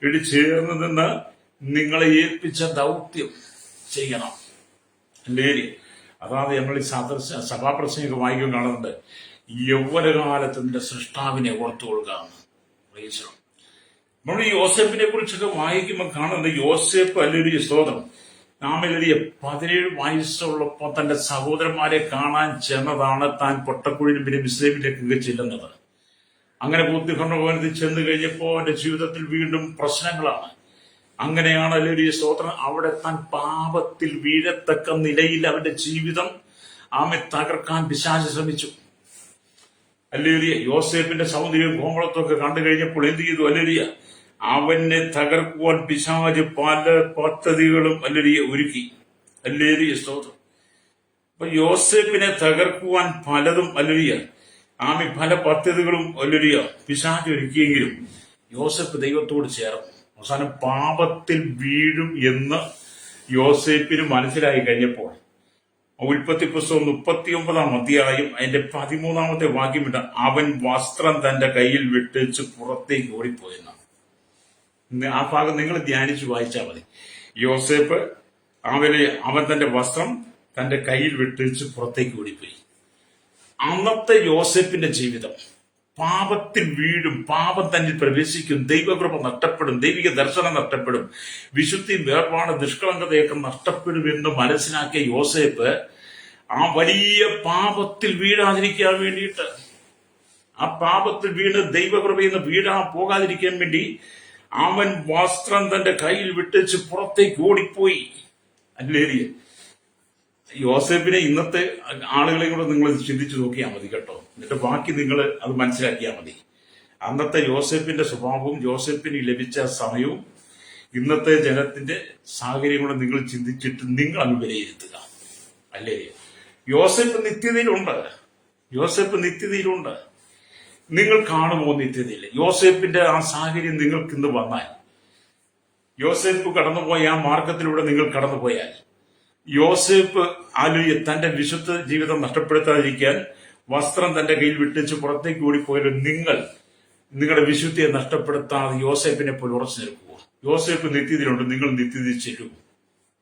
ഇവിടെ ചേർന്ന് നിന്ന് നിങ്ങളെ ഏൽപ്പിച്ച ദൗത്യം ചെയ്യണം. ഹല്ലേലൂയ. അതായത് നമ്മൾ ഈ സഭാപ്രസംഗം വായിക്കാൻ കാണുന്നുണ്ട്, യൗവനകാലത്ത് നിന്റെ സൃഷ്ടാവിനെ ഓർത്തുകൊള്ളുക. നമ്മൾ ഈ യോസേപ്പിനെ കുറിച്ചൊക്കെ വായിക്കുമ്പോൾ കാണുന്നത്, യോസേപ്പ് ഹല്ലേലൂയ, സ്തോത്രം, നാമേലൂയ 17 വയസ്സുള്ളപ്പോൾ തന്റെ സഹോദരന്മാരെ കാണാൻ ചെന്നതാണ് താൻ പൊട്ടക്കുഴിയിലും പിന്നെ മിസ്രൈമിലേക്കൊക്കെ ചെല്ലുന്നത്. അങ്ങനെ ബുദ്ധിഖണ്ഡഭവനത്തിൽ ചെന്ന് കഴിഞ്ഞപ്പോൾ അവന്റെ ജീവിതത്തിൽ വീണ്ടും പ്രശ്നങ്ങളാണ്. അങ്ങനെയാണ് ഹല്ലേലൂയ, സ്തോത്രം, അവിടെ താൻ പാപത്തിൽ വീഴത്തക്ക നിലയിൽ അവന്റെ ജീവിതം തകർക്കാൻ പിശാച് ശ്രമിച്ചു. ഹല്ലേലൂയ. യോസേപ്പിന്റെ സൗന്ദര്യവും കോമളത്വമൊക്കെ കണ്ടു കഴിഞ്ഞപ്പോൾ എന്ത് ചെയ്തു? ഹല്ലേലൂയ, അവനെ തകർക്കുവാൻ പിശാച് പല പദ്ധതികളും ഹല്ലേലൂയ ഒരുക്കി. ഹല്ലേലൂയ, സ്തോത്രം. അപ്പൊ യോസേപ്പിനെ തകർക്കുവാൻ പലതും ഹല്ലേലൂയ പല പദ്ധതികളും ഹല്ലേലൂയ പിശാച് ഒരുക്കിയെങ്കിലും യോസേപ്പ് ദൈവത്തോട് ചേർന്നു. അവസാനം പാപത്തിൽ വീഴും എന്ന് യോസേപ്പിന് മനസ്സിലായി കഴിഞ്ഞപ്പോൾ ഉൽപ്പത്തി പുസ്തകം 39 അധ്യായം അതിന്റെ 13 വാക്യമിട്ട് അവൻ വസ്ത്രം തന്റെ കയ്യിൽ വിട്ടേച്ച് പുറത്തേക്ക് ഓടിപ്പോയെന്നാണ്. ആ ഭാഗം നിങ്ങൾ ധ്യാനിച്ച് വായിച്ചാൽ മതി. യോസേപ്പ് അവൻ തന്റെ വസ്ത്രം തന്റെ കയ്യിൽ വിട്ടേച്ച് പുറത്തേക്ക് ഓടിപ്പോയി. അന്നത്തെ യോസേപ്പിന്റെ ജീവിതം പാപത്തിൽ വീഴും, പാപം തന്നിൽ പ്രവേശിക്കും, ദൈവകൃപ നഷ്ടപ്പെടും, ദൈവിക ദർശനം നഷ്ടപ്പെടും, വിശുദ്ധി, വേർപാട്, നിഷ്കളങ്കതയൊക്കെ നഷ്ടപ്പെടുമെന്ന് മനസ്സിലാക്കിയ യോസേപ്പ് വലിയ പാപത്തിൽ വീഴാതിരിക്കാൻ വേണ്ടിയിട്ട്, ആ പാപത്തിൽ വീണ് ദൈവകൃപയിൽ നിന്ന് പോകാതിരിക്കാൻ വേണ്ടി അവൻ വസ്ത്രം തന്റെ കയ്യിൽ വിട്ടേച്ച് പുറത്തേക്ക് ഓടിപ്പോയി. ഹല്ലേലൂയ. യോസേപ്പിനെ ഇന്നത്തെ ആളുകളെയും കൂടെ നിങ്ങൾ ചിന്തിച്ചു നോക്കിയാൽ മതി കേട്ടോ. എന്നിട്ട് ബാക്കി നിങ്ങൾ അത് മനസ്സിലാക്കിയാൽ മതി. അന്നത്തെ യോസേപ്പിന്റെ സ്വഭാവവും യോസേപ്പിന് ലഭിച്ച സമയവും ഇന്നത്തെ ജനത്തിന്റെ സാഹചര്യം കൂടെ നിങ്ങൾ ചിന്തിച്ചിട്ട് നിങ്ങൾ അത് വിലയിരുത്തുക. അല്ലേ? യോസേപ്പ് നിത്യതയിലുണ്ട്. യോസേപ്പ് നിത്യതയിലുണ്ട്. നിങ്ങൾ കാണുമോ നിത്യതയിൽ? യോസേപ്പിന്റെ ആ സാഹചര്യം നിങ്ങൾക്ക് ഇന്ന് വന്നാൽ, യോസേപ്പ് കടന്നുപോയ ആ മാർഗത്തിലൂടെ നിങ്ങൾ കടന്നുപോയാൽ, യോസേപ്പ് തന്റെ വിശുദ്ധ ജീവിതം നഷ്ടപ്പെടുത്താതിരിക്കാൻ വസ്ത്രം തന്റെ കയ്യിൽ വിട്ടിച്ച് പുറത്തേക്ക് ഓടിപ്പോയാലും നിങ്ങളുടെ വിശുദ്ധിയെ നഷ്ടപ്പെടുത്താതെ യോസേപ്പിനെ പോലെ ഉറച്ചു നിൽക്കുക. യോസേപ്പ് നിത്യതയിലുണ്ട്, നിങ്ങൾ നിത്യതയിൽ ചെല്ലും.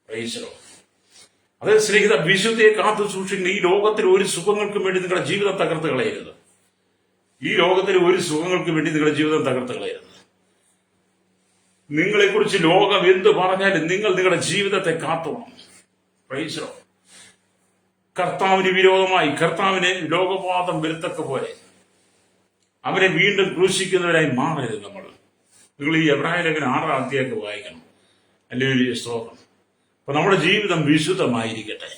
പ്രൈസലോ. അതേ സ്നേഹിത, വിശുദ്ധിയെ കാത്തു സൂക്ഷിക്കുന്ന ഈ ലോകത്തിൽ ഒരു സുഖങ്ങൾക്കും വേണ്ടി നിങ്ങളുടെ ജീവിതം തകർത്ത് കളയരുത്. ഈ ലോകത്തിൽ ഒരു സുഖങ്ങൾക്കും വേണ്ടി നിങ്ങളുടെ ജീവിതം തകർത്ത് കളയരുത്. നിങ്ങളെക്കുറിച്ച് ലോകം എന്ത് പറഞ്ഞാലും നിങ്ങൾ നിങ്ങളുടെ ജീവിതത്തെ കാത്തോണം. പ്രൈസലോ. കർത്താവിന് വിരോധമായി, കർത്താവിനെ ലോകപാതം വരുത്തക്ക പോലെ അവരെ വീണ്ടും ക്രൂശിക്കുന്നവരായി മാറരുത് നമ്മൾ. നിങ്ങൾ ഈ എബ്രായ ലേഖനം 6-ാം അധ്യായം വായിക്കണം. അല്ലെങ്കിൽ സ്തോത്രം. അപ്പൊ നമ്മുടെ ജീവിതം വിശുദ്ധമായിരിക്കട്ടെ.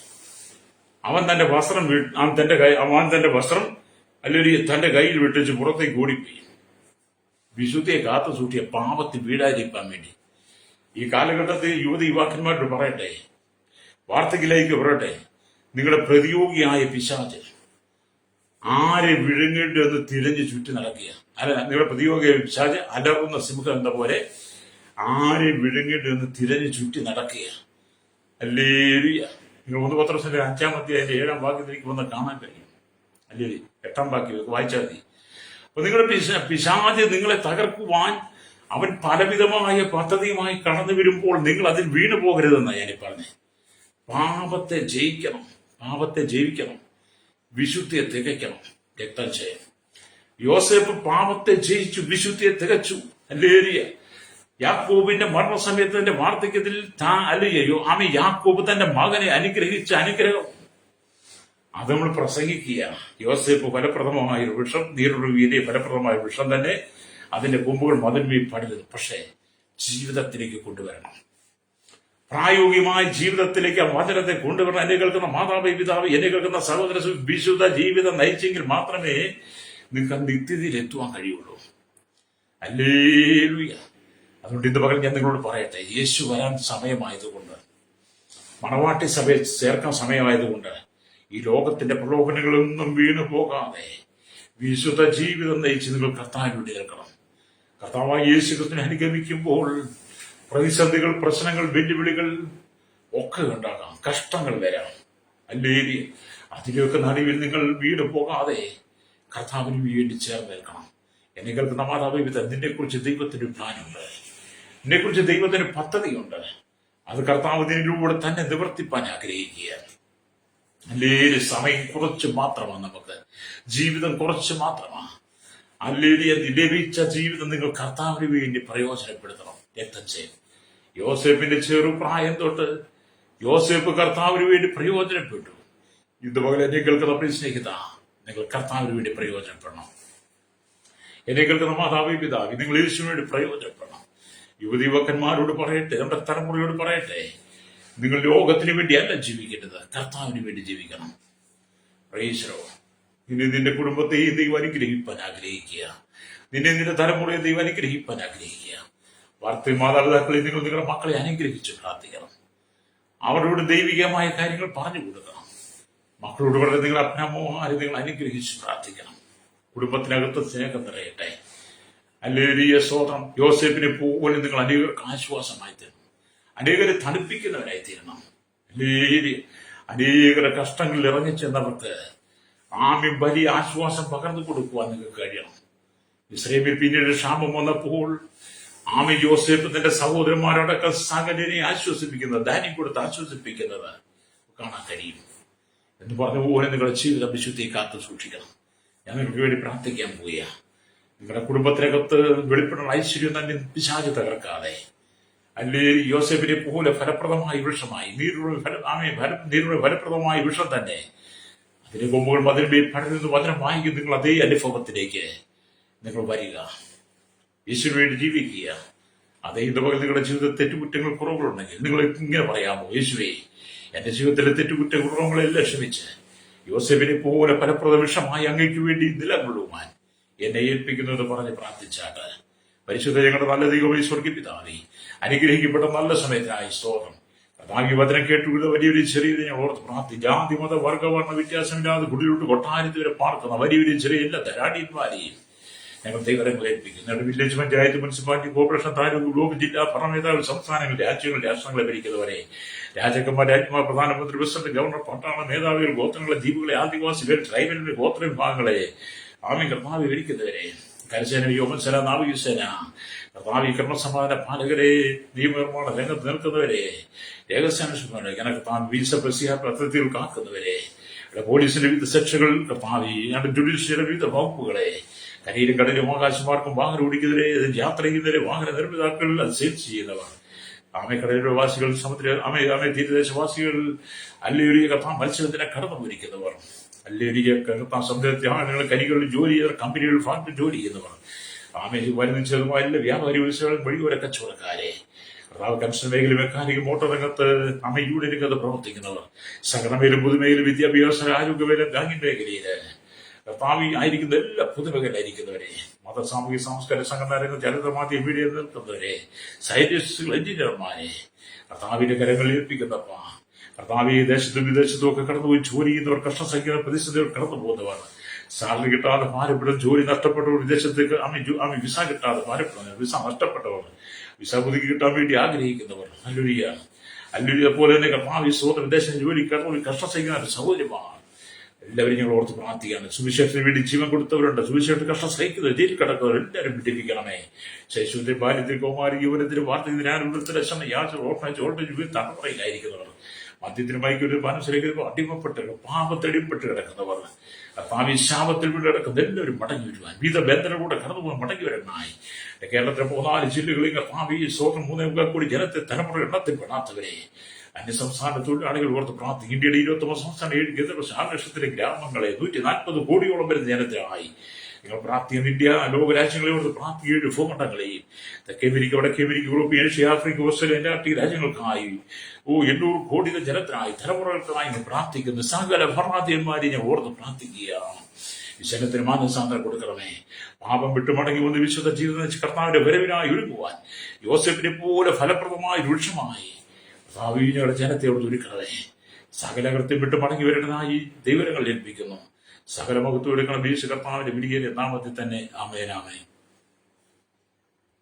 അവൻ തന്റെ വസ്ത്രം അല്ലെങ്കിൽ തന്റെ കയ്യിൽ വിട്ടിച്ച് പുറത്തേക്ക് ഓടിപ്പോയി. വിശുദ്ധിയെ കാത്തു സൂക്ഷിയ പാപത്തിൽ വീഴാതിരിക്കാൻ വേണ്ടി ഈ കാലഘട്ടത്തിൽ യുവാക്കന്മാരോട് പറയട്ടെ, വാർത്തകിലേക്ക് പറയട്ടെ, നിങ്ങളുടെ പ്രതിയോഗിയായ പിശാച് ആരെ വിഴുങ്ങിട്ട് എന്ന് തിരഞ്ഞു ചുറ്റി നടക്കുക. നിങ്ങളുടെ പ്രതിയോഗിയായ പിശാച് അലറുന്ന സിംഹം എന്ന പോലെ ആരെ വിഴുങ്ങിട്ട് എന്ന് തിരഞ്ഞു ചുറ്റി നടക്കുക. ഹല്ലേലൂയ. നിങ്ങൾ 1 പത്രോസിന്റെ 5-ാം അധ്യായത്തിന്റെ 7-ാം വാക്യത്തിലേക്ക് വന്ന് കാണാൻ കഴിയും. അല്ലെങ്കിൽ 8-ാം വാക്യം വായിച്ചാൽ മതി. അപ്പൊ നിങ്ങളുടെ പിശാച് നിങ്ങളെ തകർക്കുവാൻ അവൻ പലവിധമായ പദ്ധതിയുമായി കടന്നു വരുമ്പോൾ നിങ്ങൾ അതിൽ വീണു പോകരുതെന്നാണ് ഞാനീ പറഞ്ഞത്. പാപത്തെ ജയിക്കണം, പാപത്തെ ജയിക്കണം, വിശുദ്ധിയെ തികയ്ക്കണം. രക്തം ചെയ്യണം. യോസേപ്പ് പാപത്തെ ജയിച്ചു, വിശുദ്ധിയെ തികച്ചു. ഹല്ലേലൂയ. യാക്കോബിന്റെ മരണസമയത്ത് തന്റെ വാർദ്ധക്യത്തിൽ യാക്കോബ് തന്റെ മകനെ അനുഗ്രഹിച്ച അനുഗ്രഹം അത് നമ്മൾ പ്രസംഗിക്കുക. യോസേപ്പ് ഫലപ്രദമായ ഒരു വൃക്ഷം, നീരൊഴുകിയ ഫലപ്രദമായ വൃക്ഷം തന്നെ, അതിന്റെ കൊമ്പുകൾ മതിന്മേൽ പടരുത്. പക്ഷേ ജീവിതത്തിലേക്ക് കൊണ്ടുവരണം. പ്രായോഗികമായ ജീവിതത്തിലേക്ക് ആ വചനത്തെ കൊണ്ടുവരണം. എന്നെ കേൾക്കുന്ന മാതാവ്, പിതാവ്, എന്നെ കേൾക്കുന്ന സഹോദര, വിശുദ്ധ ജീവിതം നയിച്ചെങ്കിൽ മാത്രമേ നിങ്ങൾക്ക് നിത്യതയിൽ എത്തുവാൻ കഴിയുള്ളൂ. ഹല്ലേലൂയ. അതുകൊണ്ട് ഇന്ന് പകൽ ഞാൻ നിങ്ങളോട് പറയട്ടെ, യേശു വരാൻ സമയമായതുകൊണ്ട്, മണവാട്ടി സഭയെ ചേർക്കാൻ സമയമായതുകൊണ്ട് ഈ ലോകത്തിന്റെ പ്രലോഭനങ്ങളൊന്നും വീണു പോകാതെ വിശുദ്ധ ജീവിതം നയിച്ച് നിങ്ങൾ കർത്താവിന് വേണ്ടി നിൽക്കണം. കർത്താവായ യേശു ക്രിസ്തുവിനെ അനുഗമിക്കുമ്പോൾ പ്രതിസന്ധികൾ, പ്രശ്നങ്ങൾ, വെല്ലുവിളികൾ ഒക്കെ ഉണ്ടാകാം, കഷ്ടങ്ങൾ വരാം. അല്ലെങ്കിൽ അതിലൊക്കെ നടുവിൽ നിങ്ങൾ വീട് പോകാതെ കർത്താവിന് വേണ്ടി ചേർന്ന് നിൽക്കണം. എന്നെ കേൾക്കുന്ന മാതാവ്, നിന്നെ കുറിച്ച് ദൈവത്തിന് പ്ലാനുണ്ട്, നിന്നെ കുറിച്ച് ദൈവത്തിന് പദ്ധതിയുണ്ട്. അത് കർത്താവ് നിന്നിലൂടെ തന്നെ നിവർത്തിപ്പാൻ ആഗ്രഹിക്കുകയാണ്. അല്ലെങ്കിൽ സമയം കുറച്ച് മാത്രമാണ്, നമുക്ക് ജീവിതം കുറച്ച് മാത്രമാണ്. അല്ലെങ്കിൽ ലഭിച്ച ജീവിതം നിങ്ങൾ കർത്താവിന് വേണ്ടി പ്രയോജനപ്പെടുത്തണം. രക്തം ചെയ്യും. യോസേപ്പിന്റെ ചെറുപ്രായം തൊട്ട് യോസേപ്പ് കർത്താവിന് വേണ്ടി പ്രയോജനപ്പെട്ടു. ഇതുപോലെ എന്നെ കേൾക്കുന്ന പ്രിയ സ്നേഹിത, നിങ്ങൾ കർത്താവിന് വേണ്ടി പ്രയോജനപ്പെടണം. എന്നെ കേൾക്കുന്ന മാതാവി, പിതാവി, നിങ്ങൾ യേശുവിന് വേണ്ടി പ്രയോജനപ്പെടണം. യുവക്കന്മാരോട് പറയട്ടെ, നമ്മുടെ തലമുറയോട് പറയട്ടെ, നിങ്ങൾ ലോകത്തിന് വേണ്ടിയല്ല ജീവിക്കേണ്ടത്, കർത്താവിന് വേണ്ടി ജീവിക്കണം. പ്രൈസലോ. ഇനി നിന്റെ കുടുംബത്തെയും ദൈവം അനുഗ്രഹിപ്പാൻ ആഗ്രഹിക്കുക. നിന്റെ തലമുറയെ ദൈവം അനുഗ്രഹിപ്പാൻ ആഗ്രഹിക്കുക. മാതാപിതാക്കളെ നിങ്ങൾ നിങ്ങളുടെ മക്കളെ അനുഗ്രഹിച്ച് പ്രാർത്ഥിക്കണം. അവരോട് ദൈവികമായ കാര്യങ്ങൾ പറഞ്ഞു കൊടുക്കണം. മക്കളോട് പറഞ്ഞ് നിങ്ങളുടെ അപ്പനമ്മമാരെ നിങ്ങൾ അനുഗ്രഹിച്ച് പ്രാർത്ഥിക്കണം. കുടുംബത്തിനകത്ത് സ്നേഹം നിറയട്ടെ. ഹല്ലേലൂയ, സ്തോത്രം. യോസേപ്പിനെ പോലെ നിങ്ങൾ അനേകർക്ക് ആശ്വാസമായി തീരണം, അനേകരെ തണുപ്പിക്കുന്നവരായി തീരണം. ഹല്ലേലൂയ. അനേകരുടെ കഷ്ടങ്ങളിൽ ഇറങ്ങിച്ചെന്നവർക്ക് വലിയ ആശ്വാസം പകർന്നു കൊടുക്കുവാൻ നിങ്ങൾക്ക് കഴിയണം. ഇസ്രായേലിൽ പിന്നീട് ക്ഷാമം വന്നപ്പോൾ യോസേപ്പ് തന്റെ സഹോദരന്മാരോടൊക്കെ സകലനെ ആശ്വസിപ്പിക്കുന്നത്, ധാന്യം കൊടുത്ത് ആശ്വസിപ്പിക്കുന്നത് കാണാൻ കഴിയും. എന്ന് പറഞ്ഞ പോലെ നിങ്ങളുടെ ജീവിതം വിശുദ്ധിയെ കാത്തു സൂക്ഷിക്കണം. ഞാൻ നിങ്ങൾക്ക് വേണ്ടി പ്രാർത്ഥിക്കാൻ പോവുക. നിങ്ങളുടെ കുടുംബത്തിനകത്ത് വെളിപ്പെടുന്ന ഐശ്വര്യം തന്നെ പിശാച് തകർക്കാതെ, അല്ലെങ്കിൽ യോസേപ്പിനെ പോലെ ഫലപ്രദമായ വൃക്ഷമായി, നീരുള്ള ഫലപ്രദമായ വൃക്ഷം തന്നെ, അതിന്റെ കൊമ്പുകൾ മതിന്മേൽ പടരുന്ന വചനം വായിക്കും. നിങ്ങൾ അതേ അനുഭവത്തിലേക്ക് നിങ്ങൾ വരിക, യേശുവിന് വേണ്ടി ജീവിക്കുക. അതേ ഇതുപോലെ നിങ്ങളുടെ ജീവിതത്തിൽ തെറ്റുകുറ്റങ്ങൾ, കുറവുകളുണ്ടെങ്കിൽ നിങ്ങൾ ഇങ്ങനെ പറയാമോ, യേശുവേ, എന്റെ ജീവിതത്തിലെ തെറ്റുകുറ്റ കുറവുകളെല്ലാം ക്ഷമിച്ച് യോസേപ്പിനെ പോലെ ഫലപ്രദ വൃക്ഷമായി അങ്ങയ്ക്ക് വേണ്ടി നിലകൊള്ളുവാൻ എന്നെ ഏൽപ്പിക്കുന്നത് പറഞ്ഞ് പ്രാർത്ഥിച്ചാട്ട് പരിശുദ്ധ ഞങ്ങളുടെ നല്ല ദൈവമേ, സ്വർഗ്ഗ പിതാവേ, അനുഗ്രഹിക്കപ്പെട്ട നല്ല സമയത്തിനായി സ്തോത്രം. കർത്താവ് ഈ വചനം കേട്ടുകൊണ്ട് വലിയൊരു ചെറിയ ഞാൻ ഓർത്ത് പ്രാർത്ഥി ജാതി മത വർഗവർണ്ണ വ്യത്യാസമില്ലാതെ കുടിയിലോട്ട് കൊട്ടാരത്തിൽ വരെ പാർക്കുന്ന വലിയൊരു ചെറിയ എല്ലാ ധരാടിയന്മാരെയും ഞങ്ങൾ ദൈവങ്ങളെ ഏൽപ്പിക്കുന്നു. Village panchayat, municipality, corporation, taluk, block, ജില്ലാ ഭരണനേതാക്കൾ, സംസ്ഥാനങ്ങൾ, രാജ്യങ്ങൾ, രാഷ്ട്രങ്ങളെ ഭരിക്കുന്നവരെ, രാജാക്കന്മാർ, രാജ്യമാർ, പ്രധാനമന്ത്രി, പ്രസിഡന്റ്, ഗവർണർ, പട്ടാള മേധാവികൾ, ഗോത്രങ്ങളെ, ദ്വീപുകളെ, ആദിവാസികൾ, ട്രൈബലിന്റെ ഗോത്ര വിഭാഗങ്ങളെ, ആമീൻ കർത്താവ് ഭരിക്കുന്നവരെ, കരസേന, വ്യോമസേന, നാവികസേന, കർത്താവ് ക്രമസമാധാന പാലകരെ, നിയമനിർമ്മാണ രംഗത്ത് നിൽക്കുന്നവരെ, രഹസ്യാന്വേഷണങ്ങളെ, കർത്താവ് വീസ പ്രസിഹ പദ്ധതികൾ കാക്കുന്നവരെ, പോലീസിന്റെ വിവിധ സെക്ഷനുകൾ, കർത്താവ് ജുഡീഷ്യറിയുടെ വിവിധ വകുപ്പുകളെ, കരയിലും കടലിലും ആകാശമാർക്കും വാഹനം ഓടിക്കുന്നവരെ, യാത്ര ചെയ്യുന്നവരെ, വാഹന നിർമ്മിതാക്കൾ, അത് സെയിൽസ് ചെയ്യുന്നവർ, ആമക്കടലിലെ വാസികൾ, ആമേ തീരദേശവാസികൾ, അല്ലയൊരിയ കർത്താവ് മത്സ്യബന്ധന കടന്നു പോയിരിക്കുന്നവർ, അല്ലയൊരിയ കർത്താവ് സമുദ്രത്തിൽ കരികളിൽ ജോലി ചെയ്യുന്നവർ, കമ്പനികളിൽ ഫാക്ടറി ജോലി ചെയ്യുന്നവർ, ആമേ വരുന്നതുമായ എല്ലാ വ്യാപാരി വ്യവസായികളും വഴിയോര കച്ചവടക്കാരെ, കർത്താവ് കൺസ്ട്രക്ഷൻ മേഖല, മെക്കാനിക്, മോട്ടോർ രംഗത്ത്, യൂണിയൻ രംഗത്ത് പ്രവർത്തിക്കുന്നവർ, സഹകരണമേലും പൊതുമേഖല, വിദ്യാഭ്യാസ, ആരോഗ്യമേലും, ബാങ്കിങ് മേഖലയിൽ കർത്താവ് ആയിരിക്കുന്ന എല്ലാ പൊതുമേഖലയിലായിരിക്കുന്നവരെ, മത, സാമൂഹിക, സാംസ്കാരിക സംഘടന, ചരിത്രമാധ്യമ മീഡിയ നിൽക്കുന്നവരെ, സയന്റിസ്റ്റുകൾ, എഞ്ചിനീയർമാരെ കർത്താവിന്റെ കരങ്ങളിൽ ഏൽപ്പിക്കുന്നപ്പ, കർത്താവ് ദേശത്തും വിദേശത്തും ഒക്കെ കടന്നുപോയി ജോലി ചെയ്യുന്നവർ, കഷ്ടം സഹിക്കുന്ന പ്രതിസന്ധികൾ കടന്നു പോകുന്നവർ, സാലറി കിട്ടാതെ ഭാരപ്പെടും, ജോലി നഷ്ടപ്പെട്ടവർ, വിദേശത്തേക്ക് വിസ കിട്ടാതെ ഭാരപ്പെടുന്നവർ, വിസ നഷ്ടപ്പെട്ടവർ, വിസ പുതുക്കി കിട്ടാൻ വേണ്ടി ആഗ്രഹിക്കുന്നവർ, അല്ലുരിയെ പോലെ തന്നെ കർത്താവ് വിദേശ ജോലി കടന്നു കഷ്ടം സഹിക്കുന്ന ഒരു സൗകര്യമാണ്. എല്ലാവരും ഞങ്ങൾ ഓർത്ത് പ്രാർത്ഥിക്കുകയാണ്. സുവിശേഷത്തിന് വേണ്ടി ജീവൻ കൊടുത്തവരുണ്ട്, സുവിശേഷത്തിന് കഷ്ടം സഹിക്കുന്നത്, ജയിലിൽ കിടക്കുന്നവർ എല്ലാവരും വിട്ടിരിക്കണമേ. ശൈശവത്തിൽ, ബാല്യത്തിൽ, കൗമാരി, യുവനത്തിൽ, വാർദ്ധക്യത്തിൽ, ആരോഗ്യത്തിൽ, യാതൊരു ഓർഫനേജ്, ഓൾട്ടേജ് വീട് തലമുറയിലായിരിക്കുന്നവർ, മദ്യത്തിന് മയക്കൊരു മനസ്സിലേക്ക് അടിമപ്പെട്ട് പാപത്തടിപ്പെട്ട് കിടക്കുന്നവർ, ഭാവി ശാപത്തിൽ വീട് കിടക്കുന്ന എല്ലാവരും മടങ്ങി വരുവാൻ, വിവിധ ബന്ധനകൂടെ കടന്നുപോകാൻ മടങ്ങി വരണമായി. കേരളത്തിലെ 4 ജില്ലകളിൽ ഭാവി സ്വന്തം 3 കോടി ജനത്തെ തലമുറ എണ്ണത്തിൽ പെടാത്തവരെ, അന്യസംസ്ഥാന തൊഴിലാളികൾ ഓർത്ത് പ്രാർത്ഥിക്കും. ഇന്ത്യയുടെ 29 സംസ്ഥാന 7 കേന്ദ്രപ്രദേശ 6 ലക്ഷത്തിലെ ഗ്രാമങ്ങളെ 140 കോടിയോളം വരുന്ന ജനത്തിനായി നിങ്ങൾ പ്രാർത്ഥിക്കുന്ന ഇന്ത്യ ലോകരാജ്യങ്ങളെ ഓർത്ത് പ്രാർത്ഥിക്കുന്ന ഭൂഖണ്ഡങ്ങളെയും, തെക്കേ അമേരിക്ക, വടക്കേ America, Europe, Asia, Africa, Australia, Antarctic രാജ്യങ്ങൾക്കായി 800 കോടി ജനത്തിനായി, തലമുറകൾക്കായി പ്രാർത്ഥിക്കുന്ന സകല ഭരണാധിപന്മാരെ ഞാൻ ഓർത്ത് പ്രാർത്ഥിക്കുകയാണ്. വിശനത്തിന് മാനസാന്തരം കൊടുക്കണമേ. പാപം വിട്ടു മടങ്ങി വന്ന് വിശുദ്ധ ജീവിതം വെച്ച് കർത്താവിന്റെ വരവിനായി ഒരുങ്ങുവാൻ യോസേഫിനെ പോലെ ഫലപ്രദമായി രൂക്ഷമായി ഞങ്ങളുടെ ജനത്തെയോട് ഒരുക്കണമേ. സകല കൃത്യം വിട്ട് മടങ്ങി വരേണ്ടതായി ദൈവങ്ങൾ ഏൽപ്പിക്കുന്നു. സകല മഹത്വം എടുക്കണം യേശു കർത്താവിന്റെ വിളിയേറിയ നാമത്തിൽ തന്നെ. ആമേൻ, ആമേൻ.